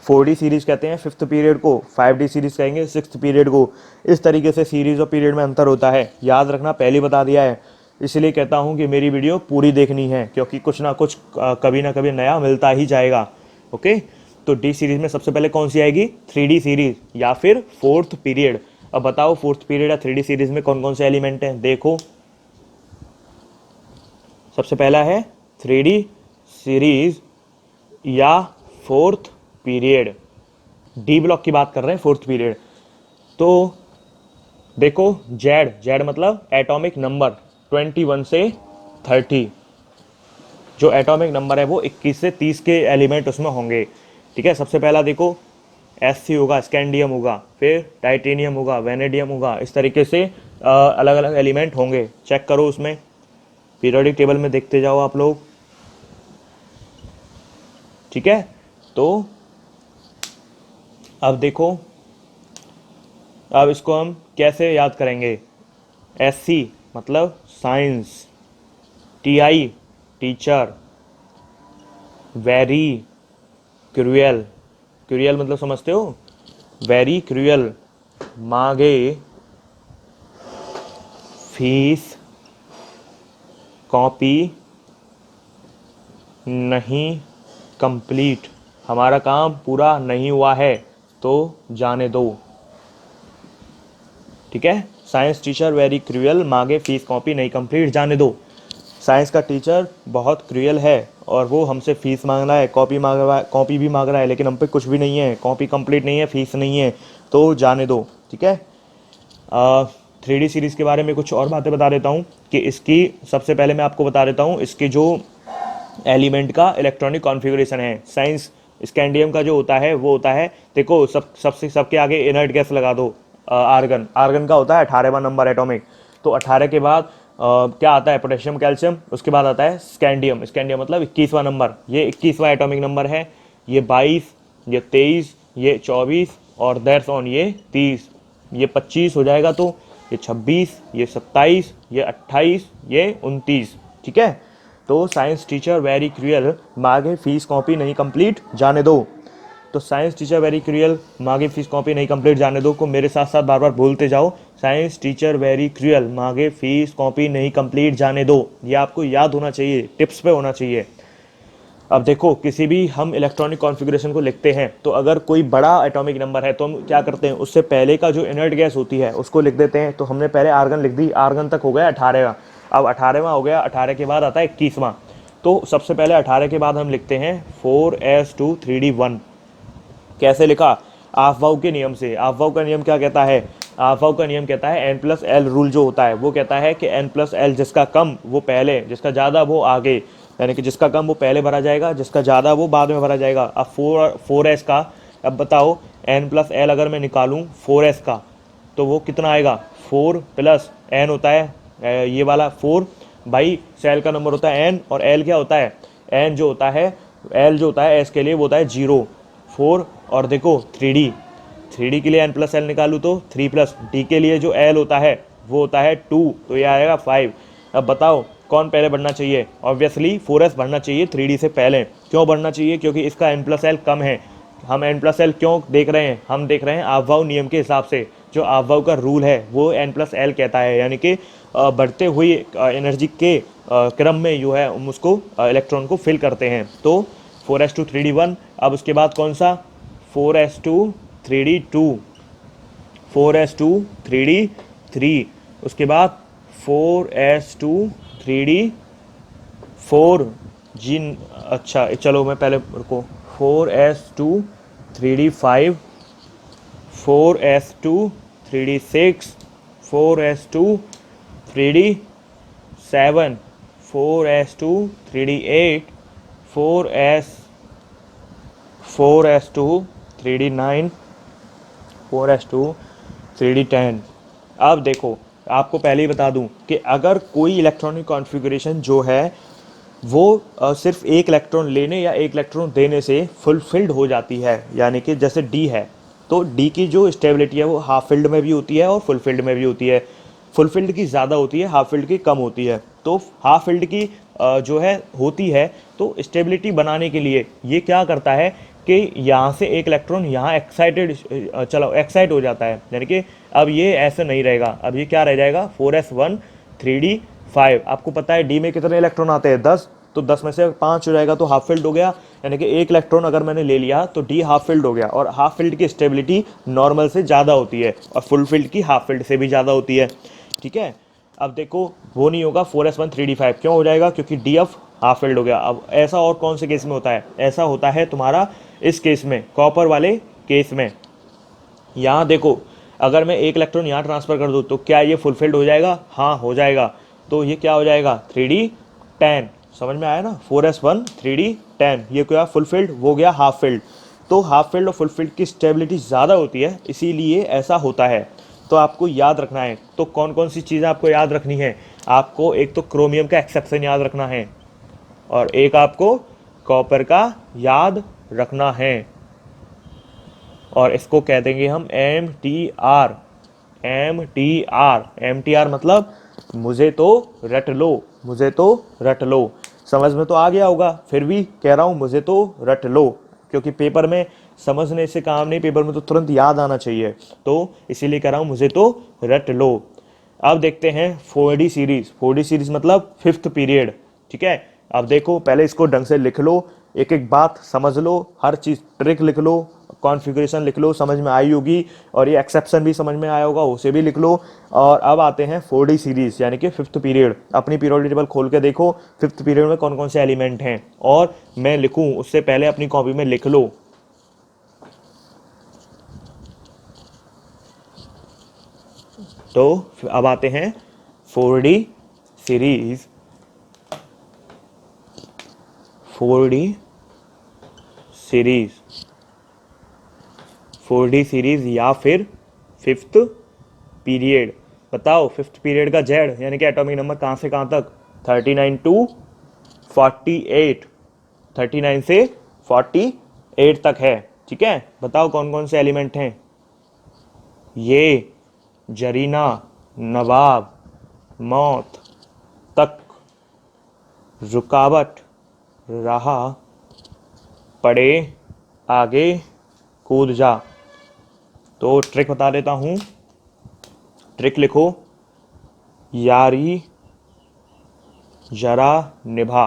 4D सीरीज़ कहते हैं फिफ्थ पीरियड को, 5D सीरीज़ कहेंगे सिक्स्थ पीरियड को। इस तरीके से सीरीज़ और पीरियड में अंतर होता है, याद रखना, पहले बता दिया है। इसलिए कहता हूँ कि मेरी वीडियो पूरी देखनी है, क्योंकि कुछ ना कुछ कभी ना कभी नया मिलता ही जाएगा। ओके, तो डी सीरीज़ में सबसे पहले कौन सी आएगी, 3D सीरीज़ या फिर फोर्थ पीरियड। अब बताओ फोर्थ पीरियड या 3D सीरीज़ में कौन कौन से एलिमेंट हैं। देखो सबसे पहला है 3D सीरीज या फोर्थ पीरियड। डी ब्लॉक की बात कर रहे हैं, फोर्थ पीरियड। तो देखो जेड, जेड मतलब एटॉमिक नंबर 21 से 30। जो एटॉमिक नंबर है वो 21 से 30 के एलिमेंट उसमें होंगे। ठीक है, सबसे पहला देखो Sc होगा, स्कैंडियम होगा, फिर टाइटेनियम होगा, वेनेडियम होगा। इस तरीके से अलग अलग एलिमेंट होंगे। चेक करो उसमें पीरियोडिक टेबल में, देखते जाओ आप लोग। ठीक है, तो अब देखो, अब इसको हम कैसे याद करेंगे। Sc मतलब science, Ti teacher, very cruel, cruel मतलब समझते हो, वेरी क्रूएल, मांगे फीस कॉपी नहीं कंप्लीट, हमारा काम पूरा नहीं हुआ है तो जाने दो। ठीक है, साइंस टीचर वेरी क्रूएल, मांगे फीस कॉपी नहीं कंप्लीट, जाने दो। साइंस का टीचर बहुत क्रूएल है और वो हमसे फ़ीस मांग रहा है, कॉपी मांग रहा है, कॉपी भी मांग रहा है, लेकिन हम पे कुछ भी नहीं है, कॉपी कंप्लीट नहीं है, फीस नहीं है, तो जाने दो। ठीक है, 3D सीरीज़ के बारे में कुछ और बातें बता देता हूँ कि इसकी, सबसे पहले मैं आपको बता देता हूँ इसके जो एलिमेंट का इलेक्ट्रॉनिक कॉन्फ़िगरेशन है। साइंस स्कैंडियम का जो होता है वो होता है, देखो सबके आगे इनर्ट गैस लगा दो, आर्गन, आर्गन का होता है 18वां नंबर एटॉमिक। तो 18 के बाद क्या आता है, पोटेशियम कैल्शियम, उसके बाद आता है स्कैंडियम, स्कैंडियम मतलब 21वां नंबर, ये 21वां एटॉमिक नंबर है। ये 22, ये 23, ये 24 और दैट्स ऑन ये 30, ये 25 हो जाएगा, तो ये 26, ये 27, ये 28, ये 29। ठीक है, तो साइंस टीचर वेरी क्रूएल, मांगे फीस कॉपी नहीं कंप्लीट, जाने दो। तो साइंस टीचर वेरी क्रूएल, मांगे फीस कॉपी नहीं कंप्लीट, जाने दो को मेरे साथ साथ बार बार बोलते जाओ। साइंस टीचर वेरी क्रूएल, मांगे फीस कॉपी नहीं कंप्लीट, जाने दो। ये आपको याद होना चाहिए, टिप्स पे होना चाहिए। अब देखो, किसी भी हम इलेक्ट्रॉनिक कॉन्फ़िगरेशन को लिखते हैं तो अगर कोई बड़ा एटॉमिक नंबर है तो हम क्या करते हैं, उससे पहले का जो इनर्ट गैस होती है उसको लिख देते हैं। तो हमने पहले आर्गन लिख दी, आर्गन तक हो गया 18वां, अब 18वां हो गया, 18 के बाद आता है 21वां। तो सबसे पहले 18 के बाद हम लिखते हैं 4s2 3d1। कैसे लिखा, आफवाउ के नियम से। आफवाउ का नियम क्या कहता है, आफवाउ का नियम कहता है n+l रूल जो होता है वो कहता है कि n+l, जिसका कम वो पहले, जिसका ज़्यादा वो आगे, यानी कि जिसका कम वो पहले भरा जाएगा, जिसका ज़्यादा वो बाद में भरा जाएगा। अब 4s का, अब बताओ n+l अगर मैं निकालूं 4s का तो वो कितना आएगा, 4 + n होता है ये वाला 4, भाई सेल का नंबर होता है n और l क्या होता है, n जो होता है, l जो होता है s के लिए वो होता है 0, 4 और देखो 3D के लिए n+l निकालूँ तो 3+, d के लिए जो l होता है वो होता है 2, तो ये आएगा 5। अब बताओ कौन पहले बढ़ना चाहिए, ऑब्वियसली 4s बढ़ना चाहिए 3D से पहले। क्यों बढ़ना चाहिए, क्योंकि इसका n+l कम है। हम n+l क्यों देख रहे हैं, हम देख रहे हैं आफवाउ नियम के हिसाब से। जो आफवाउ का रूल है वो n+l कहता है, यानी कि बढ़ते हुई एनर्जी के क्रम में जो है हम उसको इलेक्ट्रॉन को फिल करते हैं। तो 4s2 3d1, अब उसके बाद कौन सा, 4s2 3d2, 4s2 3d3, उसके बाद 4s2 3d4 जी। अच्छा चलो मैं पहले रुको, 4s2 3d5, 4s2 3d6, 4s2 3d7, 4s2 3d8, 4s2 3d9, 4s2 3d10। अब देखो, आपको पहले ही बता दूं कि अगर कोई इलेक्ट्रॉनिक कॉन्फ़िगरेशन जो है वो सिर्फ एक इलेक्ट्रॉन लेने या एक इलेक्ट्रॉन देने से फुलफिल्ड हो जाती है, यानी कि जैसे डी है तो डी की जो स्टेबिलिटी है वो हाफ फिल्ड में भी होती है और फुल फिल्ड में भी होती है। फुलफिल्ड की ज़्यादा होती है, हाफ फिल्ड की कम होती है। तो हाफ फिल्ड की जो है होती है, तो स्टेबिलिटी बनाने के लिए ये क्या करता है कि यहाँ से एक इलेक्ट्रॉन यहाँ एक्साइट हो जाता है, यानी कि अब ये ऐसे नहीं रहेगा, अब ये क्या रह जाएगा 4s1 3d5। आपको पता है डी में कितने इलेक्ट्रॉन आते हैं 10, तो 10 में से 5 हो जाएगा तो हाफ फिल्ड हो गया, यानी कि एक इलेक्ट्रॉन अगर मैंने ले लिया तो डी हाफ फिल्ड हो गया। और हाफ फिल्ड की स्टेबिलिटी नॉर्मल से ज़्यादा होती है और फुल फिल्ड की हाफ फिल्ड से भी ज़्यादा होती है। ठीक है, अब देखो वो नहीं होगा 4s1 3d5, क्यों हो जाएगा, क्योंकि डी एफ हाफ फिल्ड हो गया। अब ऐसा और कौन से केस में होता है, ऐसा होता है तुम्हारा इस केस में, कॉपर वाले केस में। यहाँ देखो अगर मैं एक इलेक्ट्रॉन यहाँ ट्रांसफ़र कर दूँ तो क्या ये फुलफिल्ड हो जाएगा, हाँ हो जाएगा। तो ये क्या हो जाएगा 3d10, समझ में आया ना, 4s1 3d10, ये क्या फुलफिल्ड, वो गया हाफ फिल्ड। तो हाफ फिल्ड और फुल फिल्ड की स्टेबिलिटी ज़्यादा होती है, इसीलिए ऐसा होता है। तो आपको याद रखना है, तो कौन कौन सी चीज़ें आपको याद रखनी है, आपको एक तो क्रोमियम का एक्सेप्शन याद रखना है और एक आपको कॉपर का याद रखना है, और इसको कह देंगे हम MTR। MTR मतलब मुझे तो रट लो, मुझे तो रट लो। समझ में तो आ गया होगा, फिर भी कह रहा हूँ मुझे तो रट लो, क्योंकि पेपर में समझने से काम नहीं, पेपर में तो तुरंत याद आना चाहिए, तो इसीलिए कह रहा हूँ मुझे तो रट लो। अब देखते हैं 4D सीरीज। 4D सीरीज मतलब 5th पीरियड। ठीक है, अब देखो पहले इसको ढंग से लिख लो, एक एक बात समझ लो, हर चीज़ ट्रिक लिख लो, कॉन्फ़िगरेशन लिख लो, समझ में आई होगी, और ये एक्सेप्शन भी समझ में आया होगा, उसे भी लिख लो। और अब आते हैं 4D सीरीज यानी कि 5th पीरियड। अपनी पीरियोडिक टेबल खोल के देखो 5th पीरियड में कौन कौन से एलिमेंट हैं, और मैं लिखूँ उससे पहले अपनी कॉपी में लिख लो। तो अब आते हैं 4D series. 4D series, 4D series या फिर 5th पीरियड। बताओ 5th पीरियड का जेड यानी कि एटॉमिक नंबर कहाँ से कहाँ तक, 39 to 48, 39 से 48 तक है। ठीक है, बताओ कौन कौन से एलिमेंट हैं, ये जरीना, नवाब, मौत तक, रुकावट, रहा, पड़े, आगे, कूद जा। तो ट्रिक बता देता हूँ, ट्रिक लिखो, यारी जरा निभा,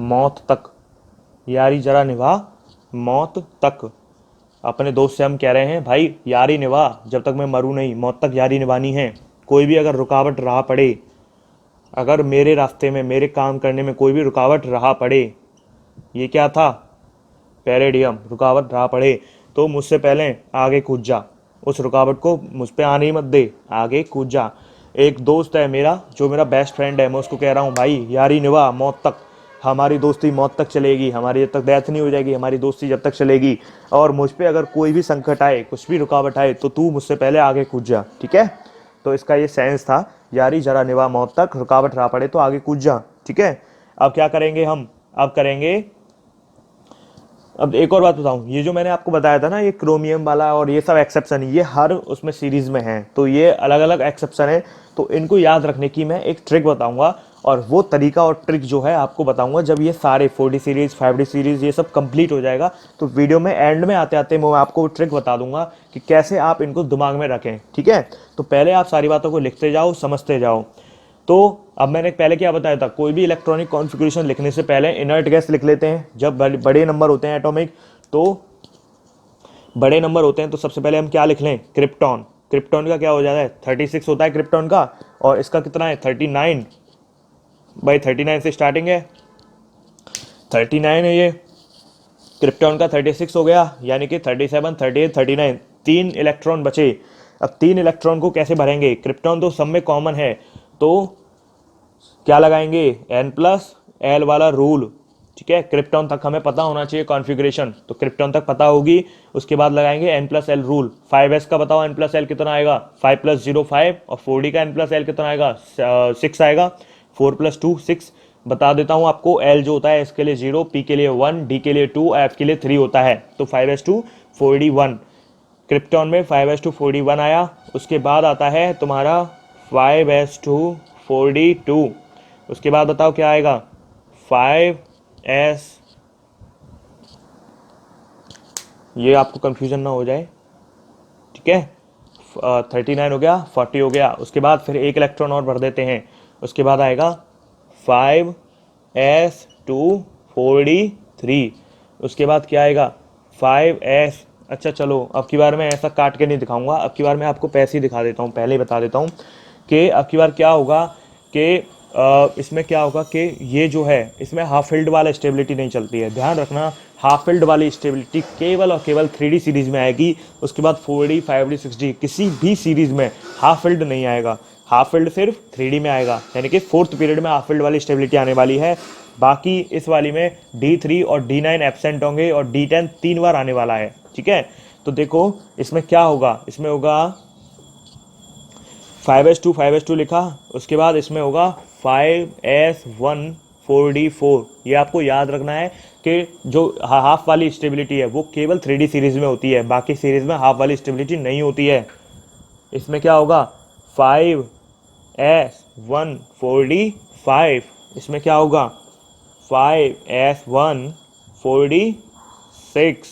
मौत तक, यारी जरा निभा मौत तक। अपने दोस्त से हम कह रहे हैं भाई यारी निभा, जब तक मैं मरूं नहीं, मौत तक यारी निभानी है। कोई भी अगर रुकावट रहा पड़े, अगर मेरे रास्ते में, मेरे काम करने में कोई भी रुकावट रहा पड़े, ये क्या था पैरेडियम, रुकावट रहा पड़े तो मुझसे पहले आगे कूद जा, उस रुकावट को मुझ पे आने ही मत दे, आगे कूद जा। एक दोस्त है मेरा जो मेरा बेस्ट फ्रेंड है, मैं उसको कह रहा हूँ भाई यारी निभा मौत तक, हमारी दोस्ती मौत तक चलेगी, हमारी जब तक डेथ नहीं हो जाएगी, हमारी दोस्ती जब तक चलेगी। और मुझ पे अगर कोई भी संकट आए, कुछ भी रुकावट आए, तो तू मुझसे पहले आगे कूद जा। ठीक है, तो इसका ये सेंस था, यारी जरा निभा मौत तक, रुकावट रहा पड़े तो आगे कूद जा। ठीक है, अब क्या करेंगे हम, अब करेंगे, अब एक और बात बताऊं, ये जो मैंने आपको बताया था ना, ये क्रोमियम वाला और ये सब एक्सेप्शन, ये हर उसमें सीरीज में है, तो ये अलग अलग एक्सेप्शन है, तो इनको याद रखने की मैं एक ट्रिक बताऊंगा, और वो तरीका और ट्रिक जो है आपको बताऊंगा जब ये सारे 4D सीरीज 5D सीरीज ये सब कंप्लीट हो जाएगा। तो वीडियो में एंड में आते आते मैं आपको ट्रिक बता दूंगा कि कैसे आप इनको दिमाग में रखें। ठीक है, तो पहले आप सारी बातों को लिखते जाओ, समझते जाओ। तो अब मैंने पहले क्या बताया था, कोई भी इलेक्ट्रॉनिक कॉन्फ़िगरेशन लिखने से पहले इनर्ट गैस लिख लेते हैं। जब बड़े नंबर होते हैं एटॉमिक, तो बड़े नंबर होते हैं तो सबसे पहले हम क्या लिख लें, क्रिप्टॉन। क्रिप्टॉन का क्या हो जाता है 36 होता है क्रिप्टॉन का, और इसका कितना है 39, भाई 39 से स्टार्टिंग है, 39 है ये, क्रिप्टॉन का 36 हो गया, यानी कि 37 38 39, 3 इलेक्ट्रॉन बचे। अब 3 इलेक्ट्रॉन को कैसे भरेंगे, क्रिप्टॉन तो सब में कॉमन है, तो क्या लगाएंगे n+l वाला रूल। ठीक है, क्रिप्टॉन तक हमें पता होना चाहिए कॉन्फ़िगरेशन, तो क्रिप्टॉन तक पता होगी, उसके बाद लगाएंगे n+l रूल। 5s का बताओ n+l कितना आएगा, 5 + 0 5, और 4D का n+l कितना आएगा 6 आएगा, 4 + 2 6। बता देता हूँ आपको, l जो होता है इसके लिए 0, p के लिए 1, d के लिए 2, f के लिए 3 होता है, तो 5s2 4d 1। क्रिप्टॉन में 5s2 4d1 आया, उसके बाद आता है तुम्हारा 5s2 4d2, उसके बाद बताओ क्या आएगा 5s, ये आपको कंफ्यूजन ना हो जाए, ठीक है। 39 हो गया, 40 हो गया, उसके बाद फिर एक इलेक्ट्रॉन और भर देते हैं, उसके बाद आएगा 5s2 4d3, उसके बाद क्या आएगा 5s। अच्छा चलो अब की बार मैं ऐसा काट के नहीं दिखाऊंगा, अब की बार मैं आपको पैसे ही दिखा देता हूँ, पहले ही बता देता हूँ कि अब की बार क्या होगा कि इसमें क्या होगा कि ये जो है इसमें हाफ फील्ड वाला स्टेबिलिटी नहीं चलती है, ध्यान रखना। हाफ फील्ड वाली स्टेबिलिटी केवल और केवल 3D सीरीज में आएगी, उसके बाद 4D 5D 6D किसी भी सीरीज में हाफ फील्ड नहीं आएगा, हाफ फील्ड सिर्फ 3D में आएगा, यानी कि फोर्थ पीरियड में हाफ फील्ड वाली स्टेबिलिटी आने वाली है। बाकी इस वाली में D3 और D9 एब्सेंट होंगे और D10 3 बार आने वाला है, ठीक है। तो देखो इसमें क्या होगा, इसमें होगा 5s2 लिखा, उसके बाद इसमें होगा 5s1 4d4, ये आपको याद रखना है कि जो हाफ वाली स्टेबिलिटी है वो केवल 3D सीरीज में होती है, बाकी सीरीज में हाफ वाली स्टेबिलिटी नहीं होती है। इसमें क्या होगा 5s1 4d5, इसमें क्या होगा 5s1 4d6,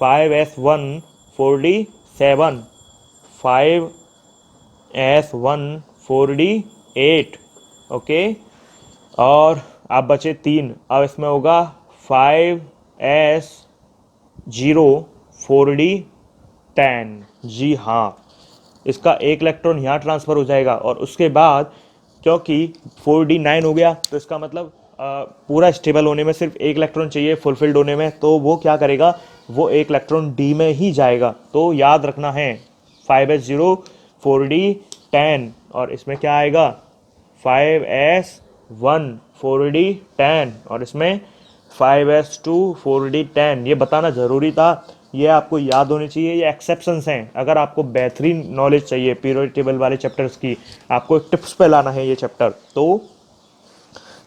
5s1 4d7, 5s1 4d8, okay. और आप बचे 3, अब इसमें होगा 5s0 4d10, जी हाँ, इसका एक इलेक्ट्रॉन यहाँ ट्रांसफ़र हो जाएगा और उसके बाद क्योंकि 4d9 हो गया तो इसका मतलब पूरा स्टेबल होने में सिर्फ एक इलेक्ट्रॉन चाहिए फुलफिल्ड होने में, तो वो क्या करेगा, वो एक इलेक्ट्रॉन डी में ही जाएगा। तो याद रखना है 5s0 4d10, और इसमें क्या आएगा 5s1 4d10 और इसमें 5s2 4d10, ये बताना ज़रूरी था, ये आपको याद होनी चाहिए। ये एक्सेप्शंस हैं, अगर आपको बेहतरीन नॉलेज चाहिए पीरियोडिक टेबल वाले चैप्टर्स की, आपको एक टिप्स पे लाना है ये चैप्टर, तो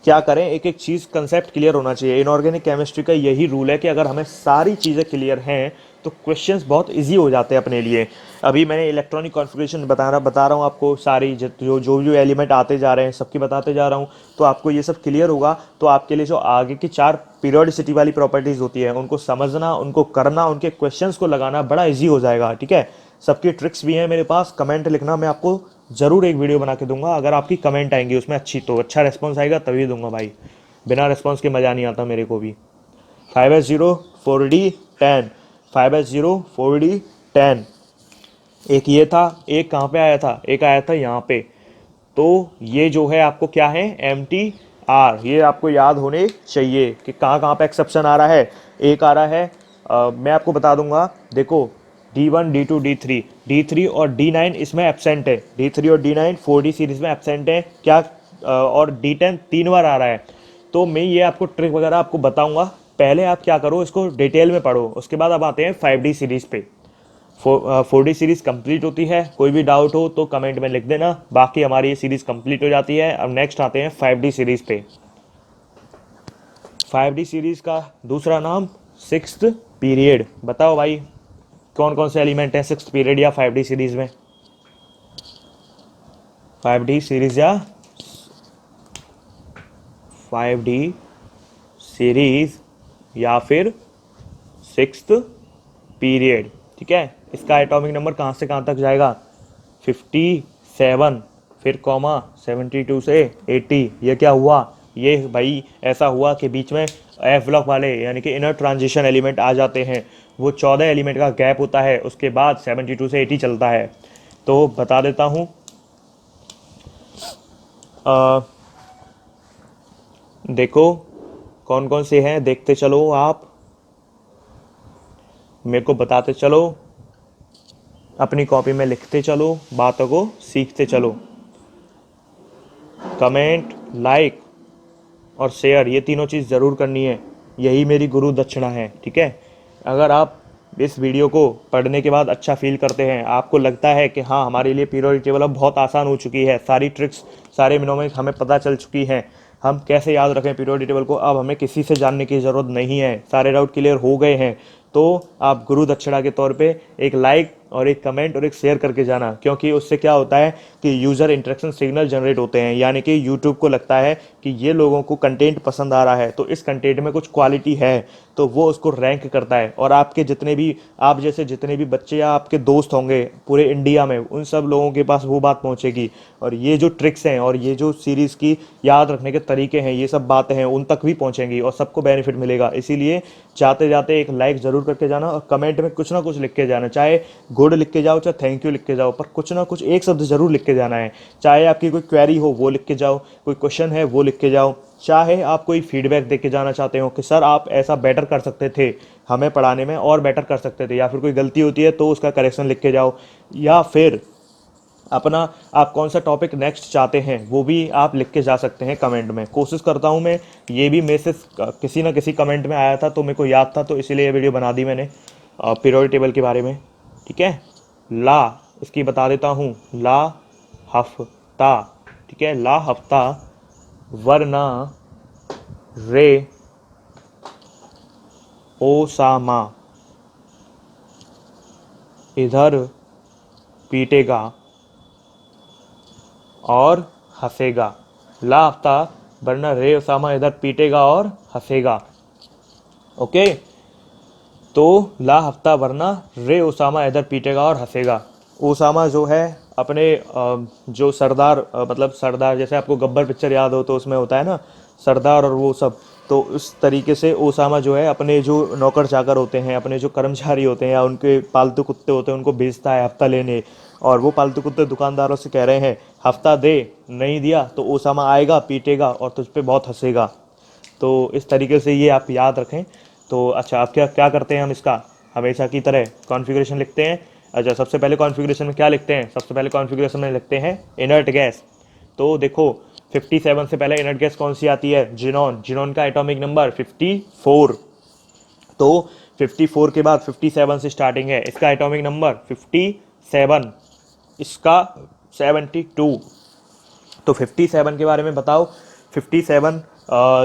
क्या करें, एक एक चीज़ कंसेप्ट क्लियर होना चाहिए। इनऑर्गेनिक केमिस्ट्री का यही रूल है कि अगर हमें सारी चीज़ें क्लियर हैं तो क्वेश्चंस बहुत इजी हो जाते हैं अपने लिए। अभी मैंने इलेक्ट्रॉनिक कॉन्फ़िगरेशन बता रहा हूँ आपको, सारी जो एलिमेंट आते जा रहे हैं सबकी बताते जा रहा हूँ, तो आपको ये सब क्लियर होगा। तो आपके लिए जो आगे की 4 पीरियोडिसिटी वाली प्रॉपर्टीज़ होती है उनको समझना, उनको करना, उनके क्वेश्चंस को लगाना बड़ा ईजी हो जाएगा, ठीक है। सबकी ट्रिक्स भी हैं मेरे पास, कमेंट लिखना, मैं आपको ज़रूर एक वीडियो बना के दूंगा अगर आपकी कमेंट आएंगी उसमें अच्छी, तो अच्छा रिस्पॉन्स आएगा तभी दूंगा भाई, बिना रिस्पॉन्स के मज़ा नहीं आता मेरे को भी। 5s0 4d10, 5s0 4d10, एक ये था, एक कहाँ पे आया था, एक आया था यहाँ पे। तो ये जो है आपको क्या है MTR, ये आपको याद होने चाहिए कि कहाँ कहाँ पे एक्सेप्शन आ रहा है। एक आ रहा है मैं आपको बता दूंगा, देखो D1 D2 D3 और D9 इसमें एब्सेंट है, D3 और D9 4D सीरीज में एब्सेंट है क्या, और D10 3 बार आ रहा है। तो मैं ये आपको ट्रिक वगैरह आपको बताऊंगा, पहले आप क्या करो इसको डिटेल में पढ़ो, उसके बाद अब आते हैं 5D सीरीज पे। 4D सीरीज कंप्लीट होती है, कोई भी डाउट हो तो कमेंट में लिख देना, बाकी हमारी ये सीरीज कंप्लीट हो जाती है। अब नेक्स्ट आते हैं 5D सीरीज पे। 5D सीरीज का दूसरा नाम 6th पीरियड, बताओ भाई कौन कौन से एलिमेंट हैं 6th पीरियड या 5D सीरीज में। 5D सीरीज या 5D सीरीज या फिर 6th पीरियड, ठीक है। इसका एटॉमिक नंबर कहाँ से कहाँ तक जाएगा 57, फिर कॉमा 72 से 80, ये क्या हुआ, ये भाई ऐसा हुआ कि बीच में एफ ब्लॉक वाले यानी कि इनर ट्रांजिशन एलिमेंट आ जाते हैं, वो 14 एलिमेंट का गैप होता है, उसके बाद 72 से 80 चलता है। तो बता देता हूँ, देखो कौन कौन से हैं, देखते चलो आप, मेरे को बताते चलो, अपनी कॉपी में लिखते चलो, बातों को सीखते चलो। कमेंट, लाइक और शेयर, ये तीनों चीज़ ज़रूर करनी है, यही मेरी गुरु दक्षिणा है, ठीक है। अगर आप इस वीडियो को पढ़ने के बाद अच्छा फील करते हैं, आपको लगता है कि हाँ हमारे लिए पीरियोडिक टेबल अब बहुत आसान हो चुकी है, सारी ट्रिक्स सारे मिनोमिक्स हमें पता चल चुकी हैं, हम कैसे याद रखें पीरियोडिक टेबल को, अब हमें किसी से जानने की ज़रूरत नहीं है, सारे डाउट क्लियर हो गए हैं, तो आप गुरु दक्षिणा के तौर पे एक लाइक और एक कमेंट और एक शेयर करके जाना, क्योंकि उससे क्या होता है कि यूज़र इंटरेक्शन सिग्नल जनरेट होते हैं, यानी कि यूट्यूब को लगता है कि ये लोगों को कंटेंट पसंद आ रहा है, तो इस कंटेंट में कुछ क्वालिटी है, तो वो उसको रैंक करता है। और आपके जितने भी, आप जैसे जितने भी बच्चे या आपके दोस्त होंगे पूरे इंडिया में, उन सब लोगों के पास वो बात पहुंचेगी। और ये जो ट्रिक्स हैं और ये जो सीरीज़ की याद रखने के तरीके हैं, ये सब बातें हैं, उन तक भी पहुंचेंगी और सबको बेनिफिट मिलेगा। इसीलिए जाते जाते एक लाइक ज़रूर करके जाना और कमेंट में कुछ ना कुछ लिख के जाना, चाहे गुड लिख के जाओ चाहे थैंक यू लिख के जाओ, पर कुछ ना कुछ एक शब्द ज़रूर लिख के जाना है। चाहे आपकी कोई क्वेरी हो वो लिख के जाओ, कोई क्वेश्चन है वो लिख के जाओ, चाहे आप कोई फीडबैक दे के जाना चाहते हो कि सर आप ऐसा बेटर कर सकते थे, हमें पढ़ाने में और बेटर कर सकते थे, या फिर कोई गलती होती है तो उसका करेक्शन लिख के जाओ, या फिर अपना आप कौन सा टॉपिक नेक्स्ट चाहते हैं वो भी आप लिख के जा सकते हैं कमेंट में। कोशिश करता हूँ मैं, ये भी मैसेज किसी ना किसी कमेंट में आया था तो मेरे को याद था, तो इसीलिए ये वीडियो बना दी मैंने पीरियोडिक टेबल के बारे में। ठीक है, ला इसकी बता देता हूँ, ला हफ्ता, ठीक है, ला हफ्ता, वरना रे ओसामा इधर पीटेगा और हंसेगा। ला हफ्ता वरना रे ओसामा इधर पीटेगा और हंसेगा। ओके, तो ला हफ्ता वरना रे ओसामा इधर पीटेगा और हंसेगा। ओसामा जो है अपने जो सरदार, मतलब सरदार, जैसे आपको गब्बर पिक्चर याद हो तो उसमें होता है ना सरदार और वो सब, तो उस तरीके से ओसामा जो है अपने जो नौकर चाकर होते हैं, अपने जो कर्मचारी होते हैं या उनके पालतू कुत्ते होते हैं, उनको भेजता है हफ्ता लेने। और वो पालतू कुत्ते दुकानदारों से कह रहे हैं हफ्ता दे, नहीं दिया तो ओसामा आएगा पीटेगा और तुझ पे बहुत हंसेगा। तो इस तरीके से ये आप याद रखें। तो अच्छा, अब क्या क्या करते हैं हम इसका, हमेशा की तरह कॉन्फ़िगरेशन लिखते हैं। अच्छा, सबसे पहले कॉन्फ़िगरेशन में क्या लिखते हैं, सबसे पहले कॉन्फ़िगरेशन में लिखते हैं इनर्ट गैस। तो देखो 57 से पहले इनर्ट गैस कौन सी आती है, जिनॉन। जिनॉन का एटॉमिक नंबर 54। तो 54 के बाद 57 से स्टार्टिंग है, इसका एटॉमिक नंबर 57, इसका 72। तो 57 के बारे में बताओ। 57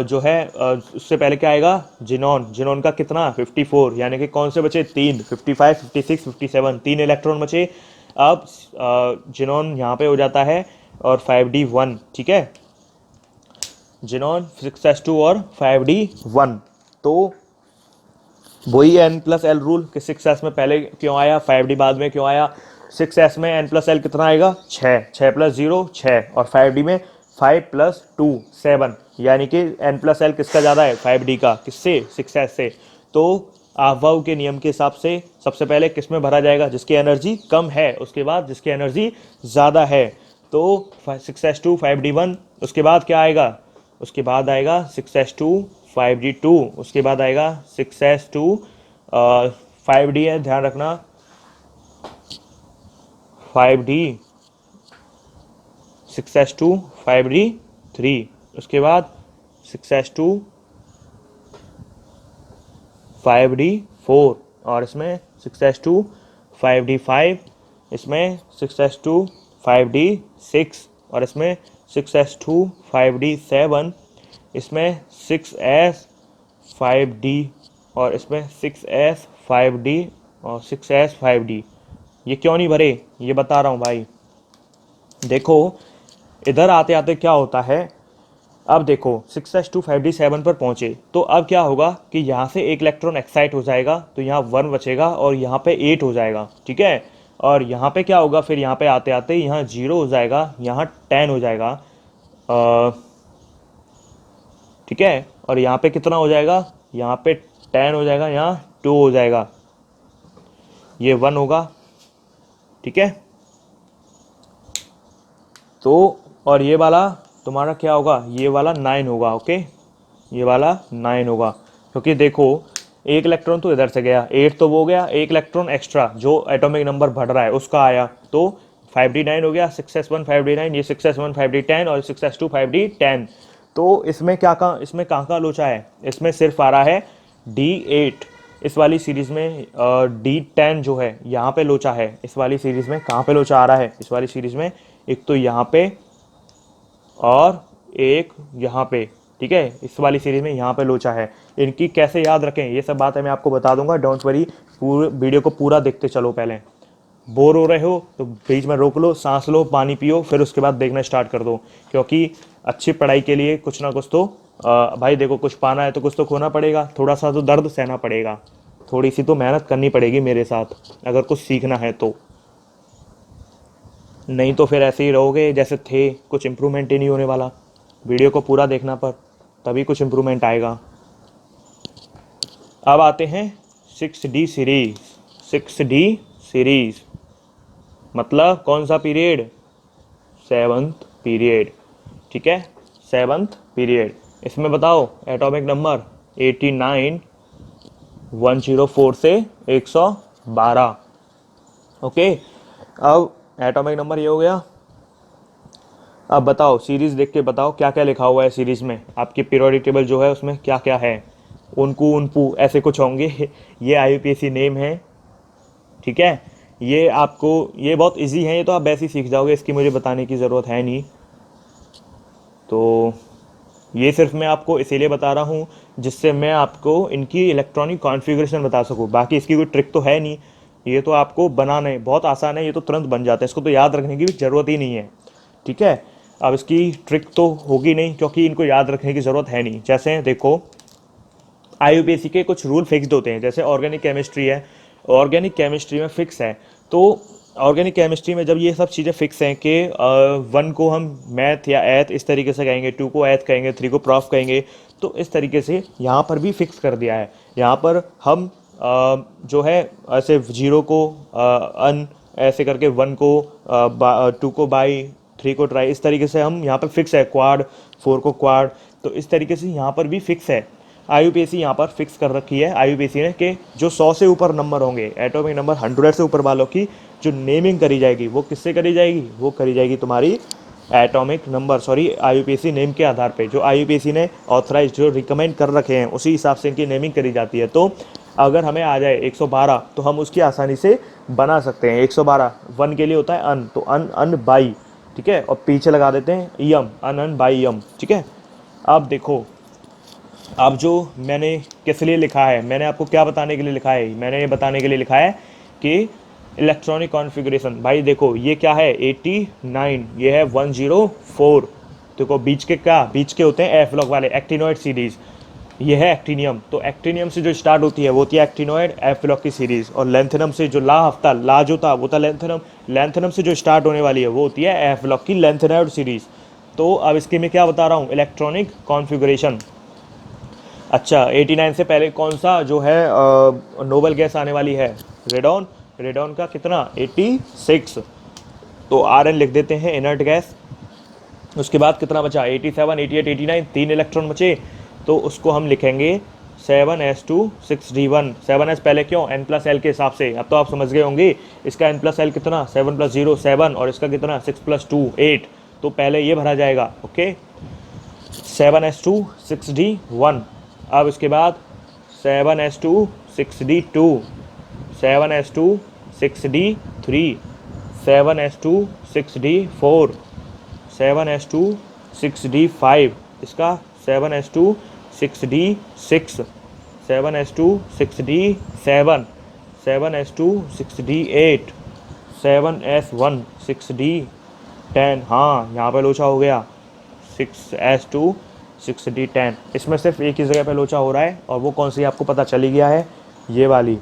जो है उससे पहले क्या आएगा, जिनॉन। जिनॉन का कितना, 54, यानी कि कौन से बचे, तीन, 55, 56, 57, तीन इलेक्ट्रॉन बचे। अब जिनॉन यहाँ पे हो जाता है और 5d1, ठीक है, जिनॉन 6s2 और 5d1। तो वही n+l रूल कि 6s में पहले क्यों आया, 5d बाद में क्यों आया। 6s में n+l कितना आएगा, 6, 6+0 6, और 5d में 5+2 7, यानी कि n+l किसका ज़्यादा है, 5d का, किससे, 6s से। तो आफवाउ के नियम के हिसाब से सबसे पहले किस में भरा जाएगा, जिसकी एनर्जी कम है, उसके बाद जिसकी एनर्जी ज़्यादा है। तो 6s2 5d1, उसके बाद क्या आएगा, उसके बाद आएगा 6s2 5d2, उसके बाद आएगा 6s2 5d है, ध्यान रखना 5d, 6s2 5d3, उसके बाद 6s2 5d4, और इसमें 6s2 5d5, इसमें 6s2 5d6, और इसमें 6s2 5d7, इसमें 6s 5d, और इसमें 6s 5d और 6s 5d। ये क्यों नहीं भरे, ये बता रहा हूँ भाई। देखो इधर आते आते क्या होता है, अब देखो 6s2 5d7 पर पहुंचे, तो अब क्या होगा कि यहाँ से एक इलेक्ट्रॉन एक्साइट हो जाएगा, तो यहाँ 1 बचेगा और यहाँ पे 8 हो जाएगा, ठीक है। और यहाँ पे क्या होगा, फिर यहाँ पे आते आते यहाँ 0 हो जाएगा, यहाँ 10 हो जाएगा, ठीक है। और यहाँ पे कितना हो जाएगा, यहाँ पे 10 हो जाएगा, यहाँ 2 हो जाएगा, ये 1 होगा, ठीक है। तो और ये वाला तुम्हारा क्या होगा, ये वाला 9 होगा, ओके, ये वाला 9 होगा, क्योंकि देखो एक इलेक्ट्रॉन तो इधर से गया, 8 तो वो हो गया, एक इलेक्ट्रॉन एक्स्ट्रा जो एटॉमिक नंबर बढ़ रहा है उसका आया, तो 5d9 हो गया, 6s1 5d9, ये 6s1 5d10 और 6s2 5d10। तो इसमें क्या कहाँ, इसमें कहाँ लोचा है, इसमें सिर्फ आ रहा है d8। इस वाली सीरीज़ में d10 जो है यहाँ पे लोचा है, इस वाली सीरीज़ में कहाँ पे लोचा आ रहा है, इस वाली सीरीज़ में एक तो यहाँ पे और एक यहाँ पे, ठीक है, इस वाली सीरीज में यहाँ पे लोचा है। इनकी कैसे याद रखें ये सब बातें मैं आपको बता दूंगा, डोंट वरी, पूरे वीडियो को पूरा देखते चलो। पहले बोर हो रहे हो तो बीच में रोक लो, सांस लो, पानी पियो, फिर उसके बाद देखना स्टार्ट कर दो, क्योंकि अच्छी पढ़ाई के लिए कुछ ना कुछ तो भाई देखो, कुछ पाना है तो कुछ तो खोना पड़ेगा, थोड़ा सा तो दर्द सहना पड़ेगा, थोड़ी सी तो मेहनत करनी पड़ेगी मेरे साथ अगर कुछ सीखना है तो। नहीं तो फिर ऐसे ही रहोगे जैसे थे, कुछ इम्प्रूवमेंट ही नहीं होने वाला। वीडियो को पूरा देखना पर तभी कुछ इम्प्रूवमेंट आएगा। अब आते हैं 6D सीरीज। 6D सीरीज मतलब कौन सा पीरियड? 7th पीरियड, ठीक है, 7th पीरियड। इसमें बताओ एटॉमिक नंबर 89, 104 से 112। ओके, अब एटॉमिक नंबर ये हो गया। अब बताओ सीरीज देख के बताओ क्या क्या लिखा हुआ है सीरीज में, आपकी पीरियोडिक टेबल जो है उसमें क्या क्या है। उनकू उनपू ऐसे कुछ होंगे ये IUPAC नेम है, ठीक है। ये आपको, ये बहुत इजी है, ये तो आप वैसे ही सीख जाओगे, इसकी मुझे बताने की ज़रूरत है नहीं। तो ये सिर्फ मैं आपको इसीलिए बता रहा हूँ जिससे मैं आपको इनकी इलेक्ट्रॉनिक कॉन्फ़िगरेशन बता सकूँ, बाकी इसकी कोई ट्रिक तो है नहीं। ये तो आपको बनाना है, बहुत आसान है, ये तो तुरंत बन जाता है, इसको तो याद रखने की भी ज़रूरत ही नहीं है, ठीक है। अब इसकी ट्रिक तो होगी नहीं क्योंकि इनको याद रखने की ज़रूरत है नहीं। जैसे देखो IUPAC के कुछ रूल फिक्स्ड होते हैं, जैसे ऑर्गेनिक केमिस्ट्री है, ऑर्गेनिक केमिस्ट्री में फिक्स है। तो ऑर्गेनिक केमिस्ट्री में जब ये सब चीज़ें फिक्स हैं कि 1 को हम मैथ या एथ इस तरीके से कहेंगे, 2 को एथ कहेंगे, 3 को प्रॉफ कहेंगे, तो इस तरीके से यहाँ पर भी फिक्स कर दिया है। यहाँ पर हम जो है ऐसे 0 को अन ऐसे करके, 1 को 2 को बाई, 3 को ट्राई, इस तरीके से हम यहाँ पर फिक्स है, क्वाड, 4 को क्वाड, तो इस तरीके से यहाँ पर भी फिक्स है। IUPAC यहाँ पर फिक्स कर रखी है IUPAC ने कि जो 100 से ऊपर नंबर होंगे, एटॉमिक नंबर 100 से ऊपर वालों की जो नेमिंग करी जाएगी वो किससे करी जाएगी? वो करी जाएगी तुम्हारी atomic number, sorry IUPAC name के आधार पे, जो IUPAC ने ऑथराइज, जो रिकमेंड कर रखे हैं उसी हिसाब से इनकी नेमिंग करी जाती है। तो अगर हमें आ जाए 112 तो हम उसकी आसानी से बना सकते हैं। 112 1 के लिए होता है अन, तो अन अन बाई, ठीक है, और पीछे लगा देते हैं यम, अन अन बाई यम, ठीक है। अब देखो, अब जो मैंने किस लिए लिखा है, मैंने आपको क्या बताने के लिए लिखा है? मैंने ये बताने के लिए लिखा है कि इलेक्ट्रॉनिक कॉन्फ़िगरेशन, भाई देखो ये क्या है 89, ये है 104। देखो बीच के क्या, बीच के होते हैं एफ लॉक वाले एक्टिनॉइड सीरीज, ये है एक्टिनियम, तो एक्टिनियम से जो स्टार्ट होती है वो होती है एक्टिनॉइड एफ लॉक की सीरीज, और लेंथेनम से जो ला जो था वो था लेंथेनम, लेंथेनम से जो स्टार्ट होने वाली है वो होती है एफ लॉक की लेंथेनॉइड सीरीज। तो अब इसके मैं क्या बता रहा हूँ, इलेक्ट्रॉनिक कॉन्फ़िगरेशन। अच्छा 89 से पहले कौन सा जो है नोबल गैस आने वाली है? रेडॉन। रेडॉन का कितना? 86, तो Rn लिख देते हैं इनर्ट गैस। उसके बाद कितना बचा? 87, 88, 89, 3 इलेक्ट्रॉन बचे, तो उसको हम लिखेंगे 7s2 6d1। 7s पहले क्यों? n+l के हिसाब से, अब तो आप समझ गए होंगे। इसका n+l कितना? 7 + 0 7, और इसका कितना? 6 + 2 8, तो पहले ये भरा जाएगा, ओके। 7s2 6d1। अब इसके बाद 7s2 6d2, 7s2 6d3, 7s2 6d4, 7s2 6d5, इसका 7s2 6d6, 7s2 6d7, 7s2 6d8, 7s1 6d10। हाँ यहाँ पे लोचा हो गया, 6s2 6d10। इसमें सिर्फ एक ही जगह पे लोचा हो रहा है, और वो कौन सी आपको पता चली गया है? ये वाली,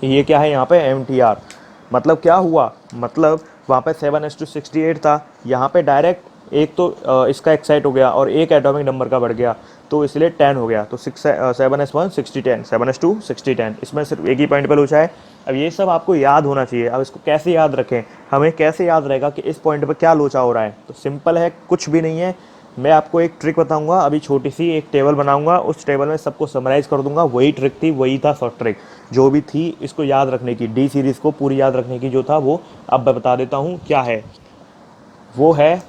ये क्या है यहाँ पे? MTR। मतलब क्या हुआ? मतलब वहाँ पे 7s2 68 था, यहाँ पे डायरेक्ट एक तो इसका एक्साइट हो गया और एक एटॉमिक नंबर का बढ़ गया, तो इसलिए 10 हो गया। तो 7s1 6010, 7s2 6010, इसमें सिर्फ एक ही पॉइंट पे लोचा है। अब ये सब आपको याद होना चाहिए। अब इसको कैसे याद रखें, हमें कैसे याद रहेगा कि इस पॉइंट पे क्या लोचा हो रहा है? तो सिंपल है, कुछ भी नहीं है। मैं आपको एक ट्रिक बताऊंगा, अभी छोटी सी एक टेबल बनाऊंगा, उस टेबल में सबको समराइज़ कर दूंगा। वही ट्रिक थी, वही था शॉर्ट ट्रिक जो भी थी इसको याद रखने की, डी सीरीज़ को पूरी याद रखने की जो था वो अब मैं बता देता हूँ क्या है। वो है,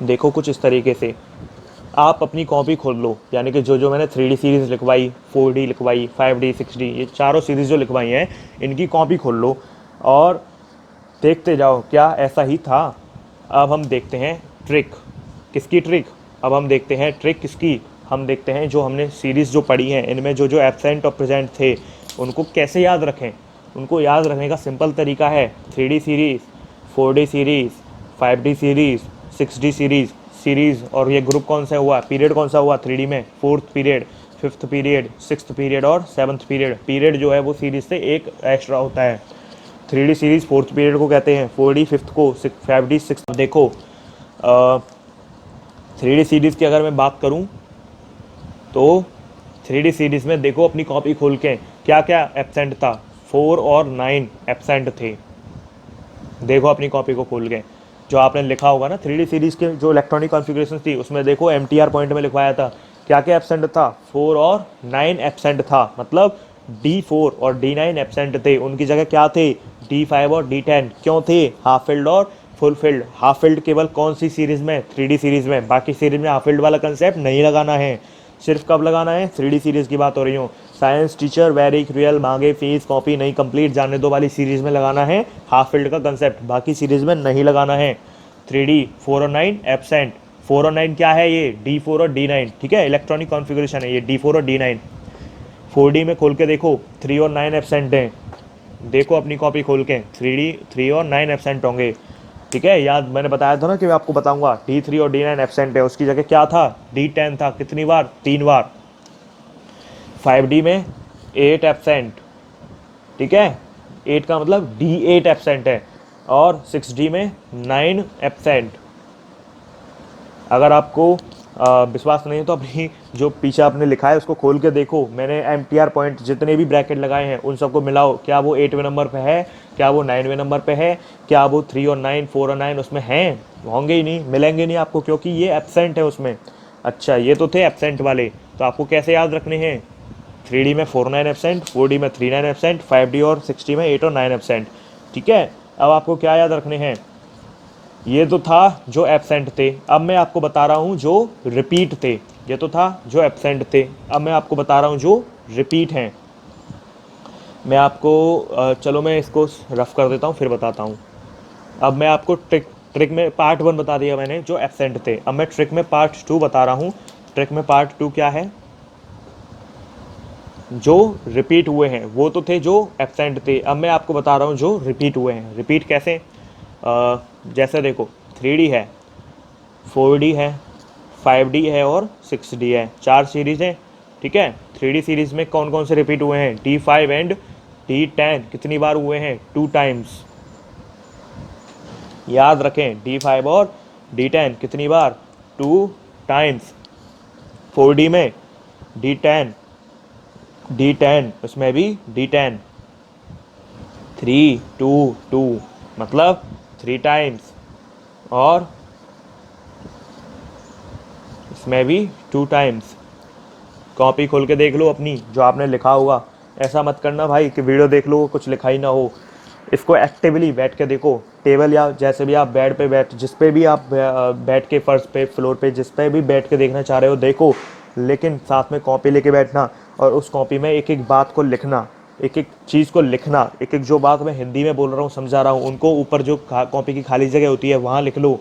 देखो कुछ इस तरीके से, आप अपनी कॉपी खोल लो, यानी कि जो जो मैंने 3D सीरीज़ लिखवाई, 4D लिखवाई, 5D 6D, ये चारों सीरीज़ जो लिखवाई हैं इनकी कॉपी खोल लो और देखते जाओ क्या ऐसा ही था। अब हम देखते हैं ट्रिक। किसकी ट्रिक? अब हम देखते हैं ट्रिक किसकी, हम देखते हैं जो हमने सीरीज़ जो पढ़ी हैं इनमें जो जो एब्सेंट और प्रेजेंट थे उनको कैसे याद रखें। उनको याद रखने का सिंपल तरीका है 3D series, 4D series, 5D series, 6D series और ये ग्रुप कौन सा हुआ, पीरियड कौन सा हुआ 3D में, 4th period, 5th period, 6th period और 7th पीरियड। पीरियड जो है वो सीरीज़ से एक एक्स्ट्रा होता है। 3D सीरीज़ 4th पीरियड को कहते हैं, 4D 5th को, 5D 6th। देखो 3D सीरीज़ की अगर मैं बात करूं तो 3D सीरीज़ में देखो अपनी कॉपी खोल के क्या क्या एब्सेंट था, 4 और 9 एब्सेंट थे। देखो अपनी कॉपी को खोल के जो आपने लिखा होगा ना 3D सीरीज़ के जो इलेक्ट्रॉनिक कॉन्फ़िगरेशन थी उसमें देखो MTR पॉइंट में लिखवाया था क्या क्या एब्सेंट था, 4 और 9 एब्सेंट था। मतलब D4 और D9 एब्सेंट थे, उनकी जगह क्या थे D5 और D10। क्यों थे, हाफ फिल्ड और फुल फिल्ड। हाफ फिल्ड केवल कौन सी सीरीज़ में, 3D सीरीज़ में, बाकी सीरीज़ में हाफ फिल्ड वाला कंसेप्ट नहीं लगाना है। सिर्फ कब लगाना है, 3D सीरीज़ की बात हो रही हूँ। साइंस टीचर वेरी क्रियल मांगे फीस कॉपी नहीं कंप्लीट जाने दो वाली सीरीज़ में लगाना है हाफ फील्ड का कंसेप्ट, बाकी सीरीज़ में नहीं लगाना है। 3D 4 और 9 एब्सेंट। 4 और 9 क्या है, ये D4 और D9, ठीक है, इलेक्ट्रॉनिक कॉन्फ़िगरेशन है ये D4 और D9। 4D में खोल के देखो 3 और 9 एब्सेंट हैं। देखो अपनी कॉपी खोल के 3 और 9 एब्सेंट होंगे, ठीक है। याद मैंने बताया था ना कि मैं आपको बताऊंगा D3 और D9 एब्सेंट है, उसकी जगह क्या था D10 था। कितनी बार, 3 बार। 5D में 8 एब्सेंट, ठीक है, 8 का मतलब D8 एब्सेंट है। और 6D में 9 एब्सेंट। अगर आपको विश्वास नहीं है तो अपनी जो पीछे आपने लिखा है उसको खोल के देखो। मैंने MTR पॉइंट जितने भी ब्रैकेट लगाए हैं उन सबको मिलाओ, क्या वो 8वें नंबर पे है, क्या वो 9वें नंबर पे है, क्या वो 3 और 9, 4 और 9 उसमें हैं, होंगे ही नहीं, मिलेंगे नहीं आपको, क्योंकि ये एब्सेंट है उसमें। अच्छा ये तो थे एब्सेंट वाले, तो आपको कैसे याद रखने हैं, 3D में 4 9 एब्सेंट, 4D में 3 9 एब्सेंट, 5D और 6D में 8 और 9 एब्सेंट, ठीक है। अब आपको क्या याद रखने हैं, ये तो था जो एब्सेंट थे। अब मैं आपको बता रहा हूँ जो रिपीट थे। ये तो था जो एब्सेंट थे, अब मैं आपको बता रहा हूँ जो रिपीट हैं। मैं आपको चलो मैं इसको रफ कर देता हूँ फिर बताता हूँ। अब मैं आपको ट्रिक में पार्ट 1 बता दिया मैंने जो एब्सेंट थे। अब मैं ट्रिक में पार्ट 2 बता रहा हूँ। ट्रिक में पार्ट 2 क्या है, जो रिपीट हुए हैं वो तो थे जो एब्सेंट थे, अब मैं आपको बता रहा हूँ जो रिपीट हुए हैं। रिपीट कैसे, जैसे देखो 3D है, 4D है, 5D है और 6D है, 4 सीरीज़ हैं, ठीक है। 3D सीरीज़ में कौन कौन से रिपीट हुए हैं, D5 एंड D10 कितनी बार हुए हैं, 2 टाइम्स। याद रखें D5 और D10 कितनी बार, 2 टाइम्स। 4D में D10 उसमें भी D10, 3 2 2 मतलब 3 टाइम्स, और इसमें भी 2 टाइम्स। कॉपी खोल के देख लो अपनी जो आपने लिखा होगा। ऐसा मत करना भाई कि वीडियो देख लो कुछ लिखा ही ना हो। इसको एक्टिवली बैठ के देखो, टेबल या जैसे भी आप बेड पे बैठ, जिस पे भी आप बैठ के, फर्श पे, फ्लोर पे, जिस पे भी बैठ के देखना चाह रहे हो देखो, लेकिन साथ में कॉपी लेके बैठना और उस कॉपी में एक एक बात को लिखना, एक एक चीज़ को लिखना। एक एक जो बात मैं हिंदी में बोल रहा हूँ समझा रहा हूँ उनको ऊपर जो कॉपी की खाली जगह होती है वहाँ लिख लो,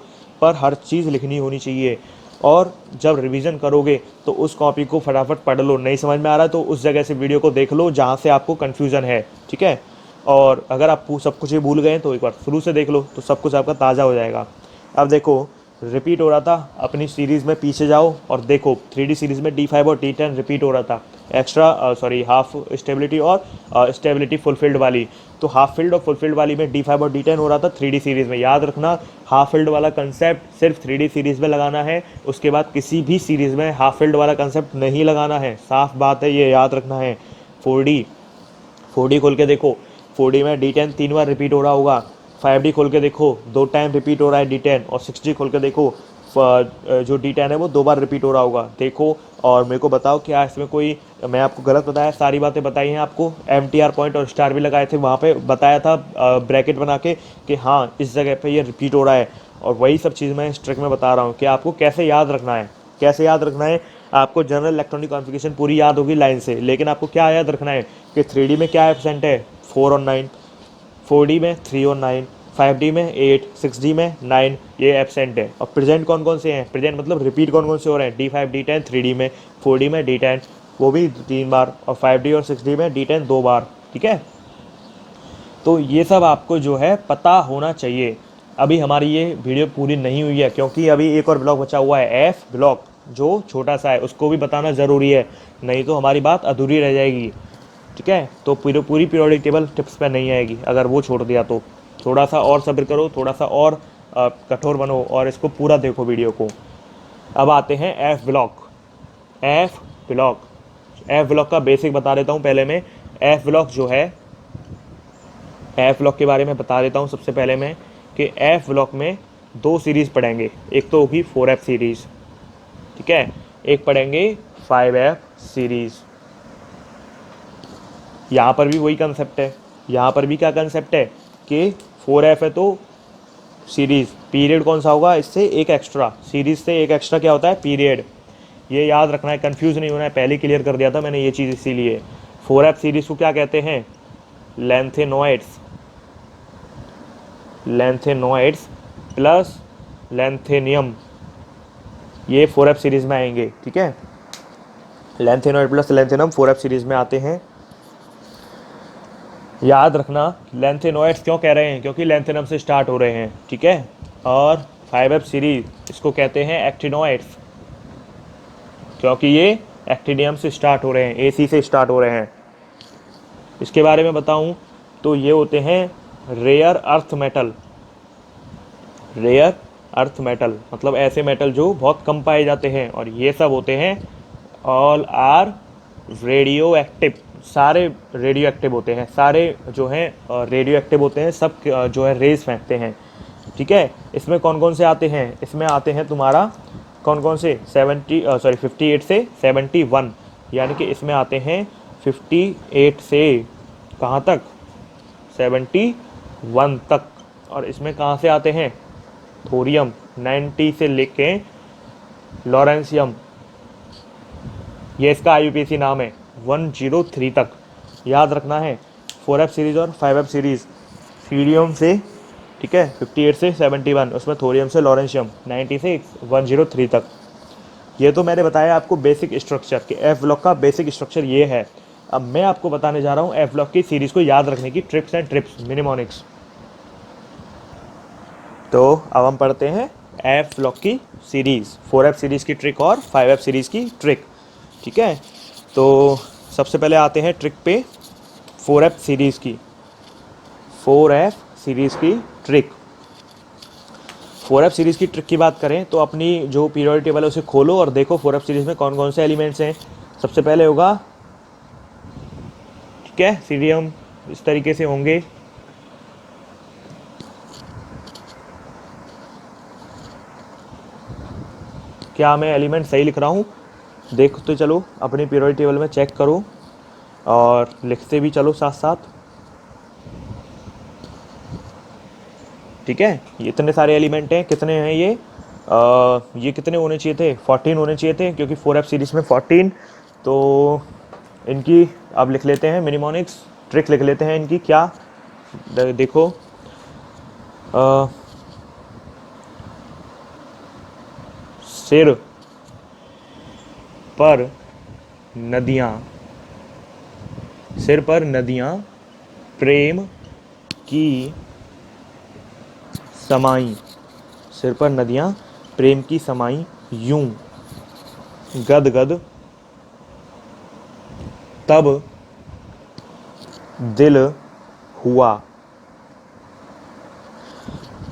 पर हर चीज़ लिखनी होनी चाहिए। और जब रिवीजन करोगे तो उस कॉपी को फटाफट पढ़ लो, नहीं समझ में आ रहा है तो उस जगह से वीडियो को देख लो जहाँ से आपको कन्फ्यूज़न है, ठीक है। और अगर आप सब कुछ ही भूल गए तो एक बार शुरू से देख लो तो सब कुछ आपका ताज़ा हो जाएगा। अब देखो रिपीट हो रहा था, अपनी सीरीज़ में पीछे जाओ और देखो 3D सीरीज़ में D5 और D10 रिपीट हो रहा था, एक्स्ट्रा सॉरी हाफ स्टेबिलिटी और स्टेबिलिटी फुलफिल्ड वाली। तो हाफ फील्ड और फुलफिल्ड वाली में D5 और D10 हो रहा था 3D सीरीज़ में। याद रखना हाफ फील्ड वाला कंसेप्ट सिर्फ 3D सीरीज़ में लगाना है, उसके बाद किसी भी सीरीज़ में हाफ फील्ड वाला कंसेप्ट नहीं लगाना है, साफ बात है, ये याद रखना है। 4D खोल के देखो, 4D में D10 3 बार रिपीट हो रहा होगा। 5D खोल के देखो 2 टाइम रिपीट हो रहा है D10, और 6D खोल के देखो जो D10 है वो 2 बार रिपीट हो रहा होगा। देखो और मेरे को बताओ क्या इसमें कोई मैं आपको गलत बताया, सारी बातें बताई हैं आपको, MTR पॉइंट और स्टार भी लगाए थे, वहाँ पे बताया था ब्रैकेट बना के कि हाँ इस जगह पे ये रिपीट हो रहा है। और वही सब चीज़ मैं इस ट्रिक में बता रहा हूँ कि आपको कैसे याद रखना है। कैसे याद रखना है, आपको जनरल इलेक्ट्रॉनिक कॉन्फ़िगरेशन पूरी याद होगी लाइन से, लेकिन आपको क्या याद रखना है कि 3D में क्या एब्सेंट है, 4 और 9, 4D में 3 और 9, 5D में 8, 6D में 9, ये एब्सेंट है। और प्रेजेंट कौन कौन से हैं, प्रेजेंट मतलब रिपीट कौन कौन से हो रहे हैं, D5 D10 3D में, 4D में D10 वो भी 3 बार, और 5D और 6D में D10 2 बार। ठीक है, तो ये सब आपको जो है पता होना चाहिए। अभी हमारी ये वीडियो पूरी नहीं हुई है क्योंकि अभी एक और ब्लॉक बचा हुआ है, एफ ब्लॉक, जो छोटा सा है, उसको भी बताना ज़रूरी है, नहीं तो हमारी बात अधूरी रह जाएगी। ठीक है, तो पूरी पीरियोडिक टेबल टिप्स पे नहीं आएगी अगर वो छोड़ दिया तो। थोड़ा सा और सब्र करो, थोड़ा सा और कठोर बनो और इसको पूरा देखो वीडियो को। अब आते हैं F block. F block, F block का बेसिक बता देता हूँ पहले मैं। एफ ब्लॉक जो है, एफ ब्लॉक के बारे में बता देता हूँ सबसे पहले मैं कि एफ ब्लॉक में 2 सीरीज़ पढ़ेंगे। एक तो होगी 4F सीरीज़, ठीक है, एक पढ़ेंगे 5F सीरीज़। यहाँ पर भी वही कंसेप्ट है, यहाँ पर भी क्या कंसेप्ट है कि 4F है तो सीरीज़, पीरियड कौन सा होगा, इससे एक एक्स्ट्रा, सीरीज़ से एक एक्स्ट्रा क्या होता है, पीरियड। ये याद रखना है, कंफ्यूज नहीं होना है, पहले क्लियर कर दिया था मैंने ये चीज़ इसीलिए। 4F सीरीज़ को क्या कहते हैं, लेंथेनॉइड्स, लेंथेनॉइड्स प्लस लेंथेनियम, ये 4F सीरीज़ में आएंगे। ठीक है, lanthanoid plus lanthanum 4F series में आते हैं। याद रखना लेंथेनॉइड्स क्यों कह रहे हैं, क्योंकि लेंथेनियम से स्टार्ट हो रहे हैं। ठीक है, और 5F सीरीज इसको कहते हैं एक्टिनॉइड्स, क्योंकि ये एक्टिनियम से स्टार्ट हो रहे हैं, AC से स्टार्ट हो रहे हैं। इसके बारे में बताऊं तो ये होते हैं rare earth metal. Rare earth metal मतलब ऐसे मेटल जो बहुत कम पाए जाते हैं, और ये सब होते हैं ऑल आर रेडियो एक्टिव, सारे रेडियो एक्टिव होते हैं, सारे जो हैं रेडियो एक्टिव होते हैं, सब जो है रेज फेंकते हैं। ठीक है, इसमें कौन कौन से आते हैं, इसमें आते हैं तुम्हारा कौन कौन से 58 से 71, यानी कि इसमें आते हैं 58 से कहाँ तक, 71 तक। और इसमें कहाँ से आते हैं, थोरियम 90 से लेके लॉरेंसियम, ये इसका IUPAC नाम है, 103 तक। याद रखना है 4F सीरीज़ और 5F सीरीज़, सीरियम से, ठीक है, 58 से 71, उसमें थोरियम से लॉरेंशियम 90 से 103 तक। ये तो मैंने बताया आपको बेसिक स्ट्रक्चर कि एफ ब्लॉक का बेसिक स्ट्रक्चर ये है। अब मैं आपको बताने जा रहा हूँ एफ ब्लॉक की सीरीज़ को याद रखने की ट्रिक्स एंड ट्रिप्स, मिनिमोनिक्स। तो अब हम पढ़ते हैं एफ ब्लॉक की सीरीज़, 4F सीरीज़ की ट्रिक और 5F सीरीज़ की ट्रिक। ठीक है, तो सबसे पहले आते हैं ट्रिक पे 4F सीरीज़ की, 4F सीरीज़ की ट्रिक। 4F सीरीज़ की ट्रिक की बात करें तो अपनी जो पीरियोडिक टेबल है उसे खोलो और देखो 4F सीरीज़ में कौन कौन से एलिमेंट्स हैं। सबसे पहले होगा, ठीक है, सीरियम, इस तरीके से होंगे। क्या मैं एलिमेंट सही लिख रहा हूँ, देखते चलो, अपनी पीरियोडिक टेबल में चेक करो और लिखते भी चलो साथ साथ। ठीक है, ये इतने सारे एलिमेंट हैं, कितने हैं ये कितने होने चाहिए थे, 14 होने चाहिए थे, क्योंकि 4F सीरीज़ में 14। तो इनकी अब लिख लेते हैं मिनिमोनिक्स, ट्रिक लिख लेते हैं इनकी। क्या, देखो, सिर पर नदियाँ, सिर पर नदियाँ प्रेम की समाई, सिर पर नदियाँ प्रेम की समाई, यूं गदगद तब दिल हुआ।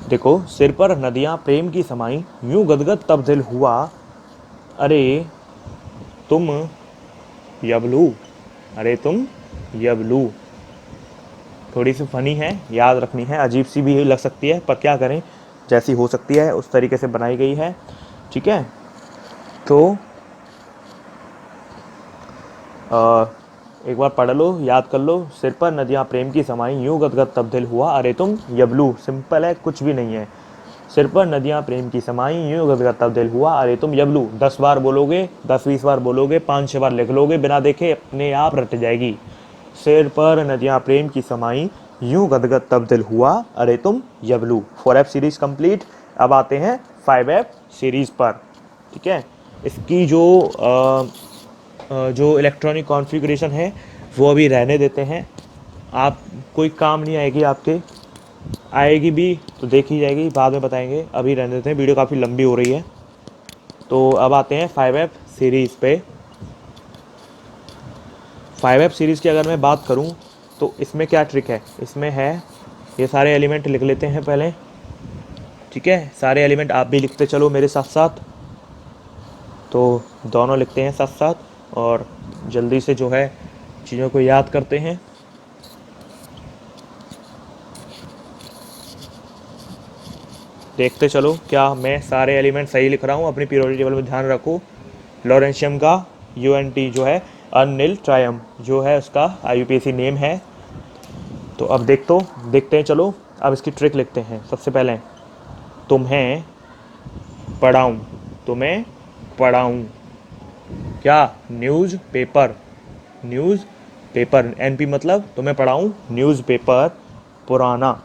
देखो, सिर पर नदियाँ प्रेम की समाई, यूं गदगद तब दिल हुआ, अरे तुम यबलू, अरे तुम यबलू। थोड़ी सी फनी है, याद रखनी है, अजीब सी भी लग सकती है, पर क्या करें, जैसी हो सकती है उस तरीके से बनाई गई है। ठीक है, तो एक बार पढ़ लो, याद कर लो, सिर पर नदियाँ प्रेम की समाई, यूं गदगद तब दिल हुआ, अरे तुम यबलू। सिंपल है, कुछ भी नहीं है। सिर पर नदियाँ प्रेम की समाई, यूं गदगद तब दिल हुआ, अरे तुम यबलू। 10 बार बोलोगे, 10-20 बार बोलोगे, 5-6 बार लिख लोगे बिना देखे, अपने आप रट जाएगी। सिर पर नदियाँ प्रेम की समाई, यूं गदगद तब्दिल हुआ अरे तुम यबलू। 4F series complete. अब आते हैं 5F सीरीज़ पर। ठीक है, इसकी जो इलेक्ट्रॉनिक कॉन्फ़िगरेशन है वो अभी रहने देते हैं। आप कोई काम नहीं आएगी आपके, आएगी भी तो देखी जाएगी, बाद में बताएंगे, अभी रहने देते हैं, वीडियो काफ़ी लंबी हो रही है। तो अब आते हैं 5F सीरीज़ पे। 5F सीरीज़ की अगर मैं बात करूं तो इसमें क्या ट्रिक है, इसमें है ये सारे एलिमेंट लिख लेते हैं पहले। ठीक है, सारे एलिमेंट आप भी लिखते चलो मेरे साथ साथ, तो दोनों लिखते हैं साथ साथ और जल्दी से जो है चीज़ों को याद करते हैं। देखते चलो क्या मैं सारे एलिमेंट सही लिख रहा हूँ। अपनी पीरियोडिक टेबल में ध्यान रखो। लॉरेंशियम का UNT जो है अनिल ट्रायम जो है उसका IUPAC नेम है। तो अब देखते हैं चलो। अब इसकी ट्रिक लिखते हैं। सबसे पहले तुम्हें पढ़ाऊँ, तुम्हें पढ़ाऊँ क्या, news paper, news paper, NP मतलब तुम्हें पढ़ाऊँ न्यूज़पेपर पुराना,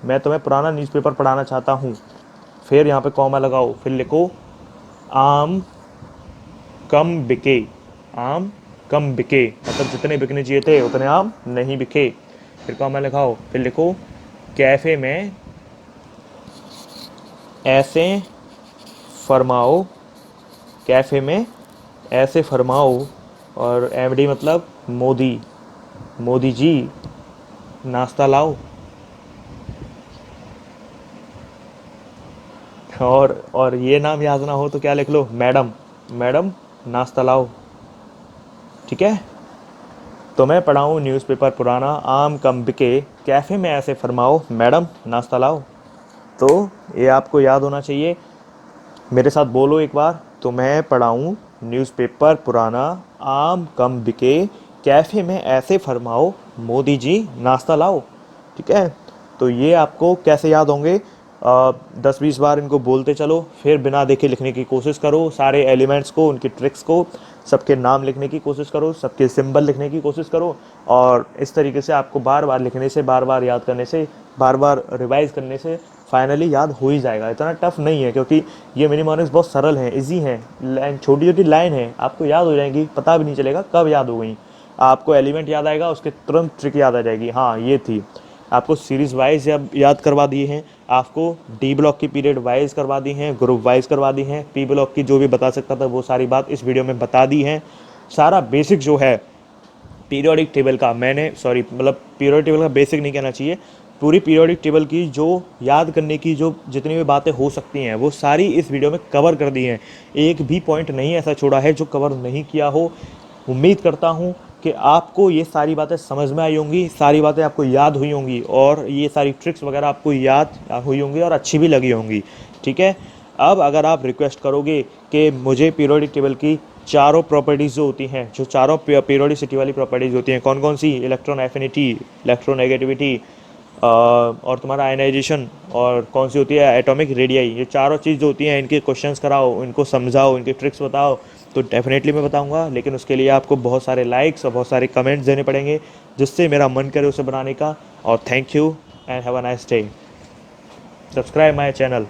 मैं तुम्हें पुराना न्यूज़पेपर पढ़ाना चाहता हूँ। फिर यहाँ पे कॉमा लगाओ, फिर लिखो आम कम बिके, आम कम बिके मतलब जितने बिकने चाहिए थे उतने आम नहीं बिके। फिर कॉमा लगाओ, फिर लिखो कैफ़े में ऐसे फरमाओ, कैफ़े में ऐसे फरमाओ, और MD मतलब मोदी, मोदी जी नाश्ता लाओ। और ये नाम याद ना हो तो क्या लिख लो, मैडम, मैडम नाश्ता लाओ। ठीक है, तो मैं पढ़ाऊँ न्यूज़पेपर पुराना, आम कम बिके, कैफ़े में ऐसे फरमाओ, मैडम नाश्ता लाओ। तो ये आपको याद होना चाहिए। मेरे साथ बोलो एक बार, तो मैं पढ़ाऊँ न्यूज़पेपर पुराना, आम कम बिके, कैफ़े में ऐसे फरमाओ, मोदी जी नाश्ता लाओ। ठीक है, तो ये आपको कैसे याद होंगे, 10-20 बार इनको बोलते चलो, फिर बिना देखे लिखने की कोशिश करो। सारे एलिमेंट्स को, उनकी ट्रिक्स को, सबके नाम लिखने की कोशिश करो, सबके सिंबल लिखने की कोशिश करो। और इस तरीके से आपको बार बार लिखने से, बार बार याद करने से, बार बार रिवाइज करने से फाइनली याद हो ही जाएगा। इतना टफ नहीं है, क्योंकि ये मिनिमॉनिक्स बहुत सरल हैं, इजी हैं। लाइन, छोटी छोटी लाइन है, आपको याद हो जाएंगी, पता भी नहीं चलेगा कब याद हो गई। आपको एलिमेंट याद आएगा, उसके तुरंत ट्रिक याद आ जाएगी, हाँ ये थी। आपको सीरीज़ वाइज याद करवा दिए हैं, आपको D ब्लॉक की पीरियड वाइज करवा दी हैं, ग्रुप वाइज करवा दी हैं, P ब्लॉक की जो भी बता सकता था वो सारी बात इस वीडियो में बता दी है। सारा बेसिक जो है पीरियोडिक टेबल का, मैंने सॉरी मतलब पीरियोडिक टेबल का बेसिक नहीं कहना चाहिए, पूरी पीरियोडिक टेबल की जो याद करने की जो जितनी भी बातें हो सकती हैं वो सारी इस वीडियो में कवर कर दी हैं। एक भी पॉइंट नहीं ऐसा छोड़ा है जो कवर नहीं किया हो। उम्मीद करता हूँ कि आपको ये सारी बातें समझ में आई होंगी, सारी बातें आपको याद हुई होंगी, और ये सारी ट्रिक्स वगैरह आपको याद हुई होंगी और अच्छी भी लगी होंगी। ठीक है, अब अगर आप रिक्वेस्ट करोगे कि मुझे पीरियोडिक टेबल की चारों प्रॉपर्टीज़ जो होती हैं, जो चारों पीरियोडिसिटी वाली प्रॉपर्टीज़ होती हैं, कौन कौन सी, इलेक्ट्रॉन एफिनिटी, इलेक्ट्रोनेगेटिविटी और तुम्हारा आयनाइजेशन, और कौन सी होती है एटॉमिक रेडियाई, ये चारों चीज़ जो होती हैं इनके क्वेश्चंस कराओ, इनको समझाओ, इनके ट्रिक्स बताओ, तो डेफिनेटली मैं बताऊंगा। लेकिन उसके लिए आपको बहुत सारे लाइक्स और बहुत सारे कमेंट्स देने पड़ेंगे, जिससे मेरा मन करे उसे बनाने का। और thank you and have a nice day. Subscribe my channel.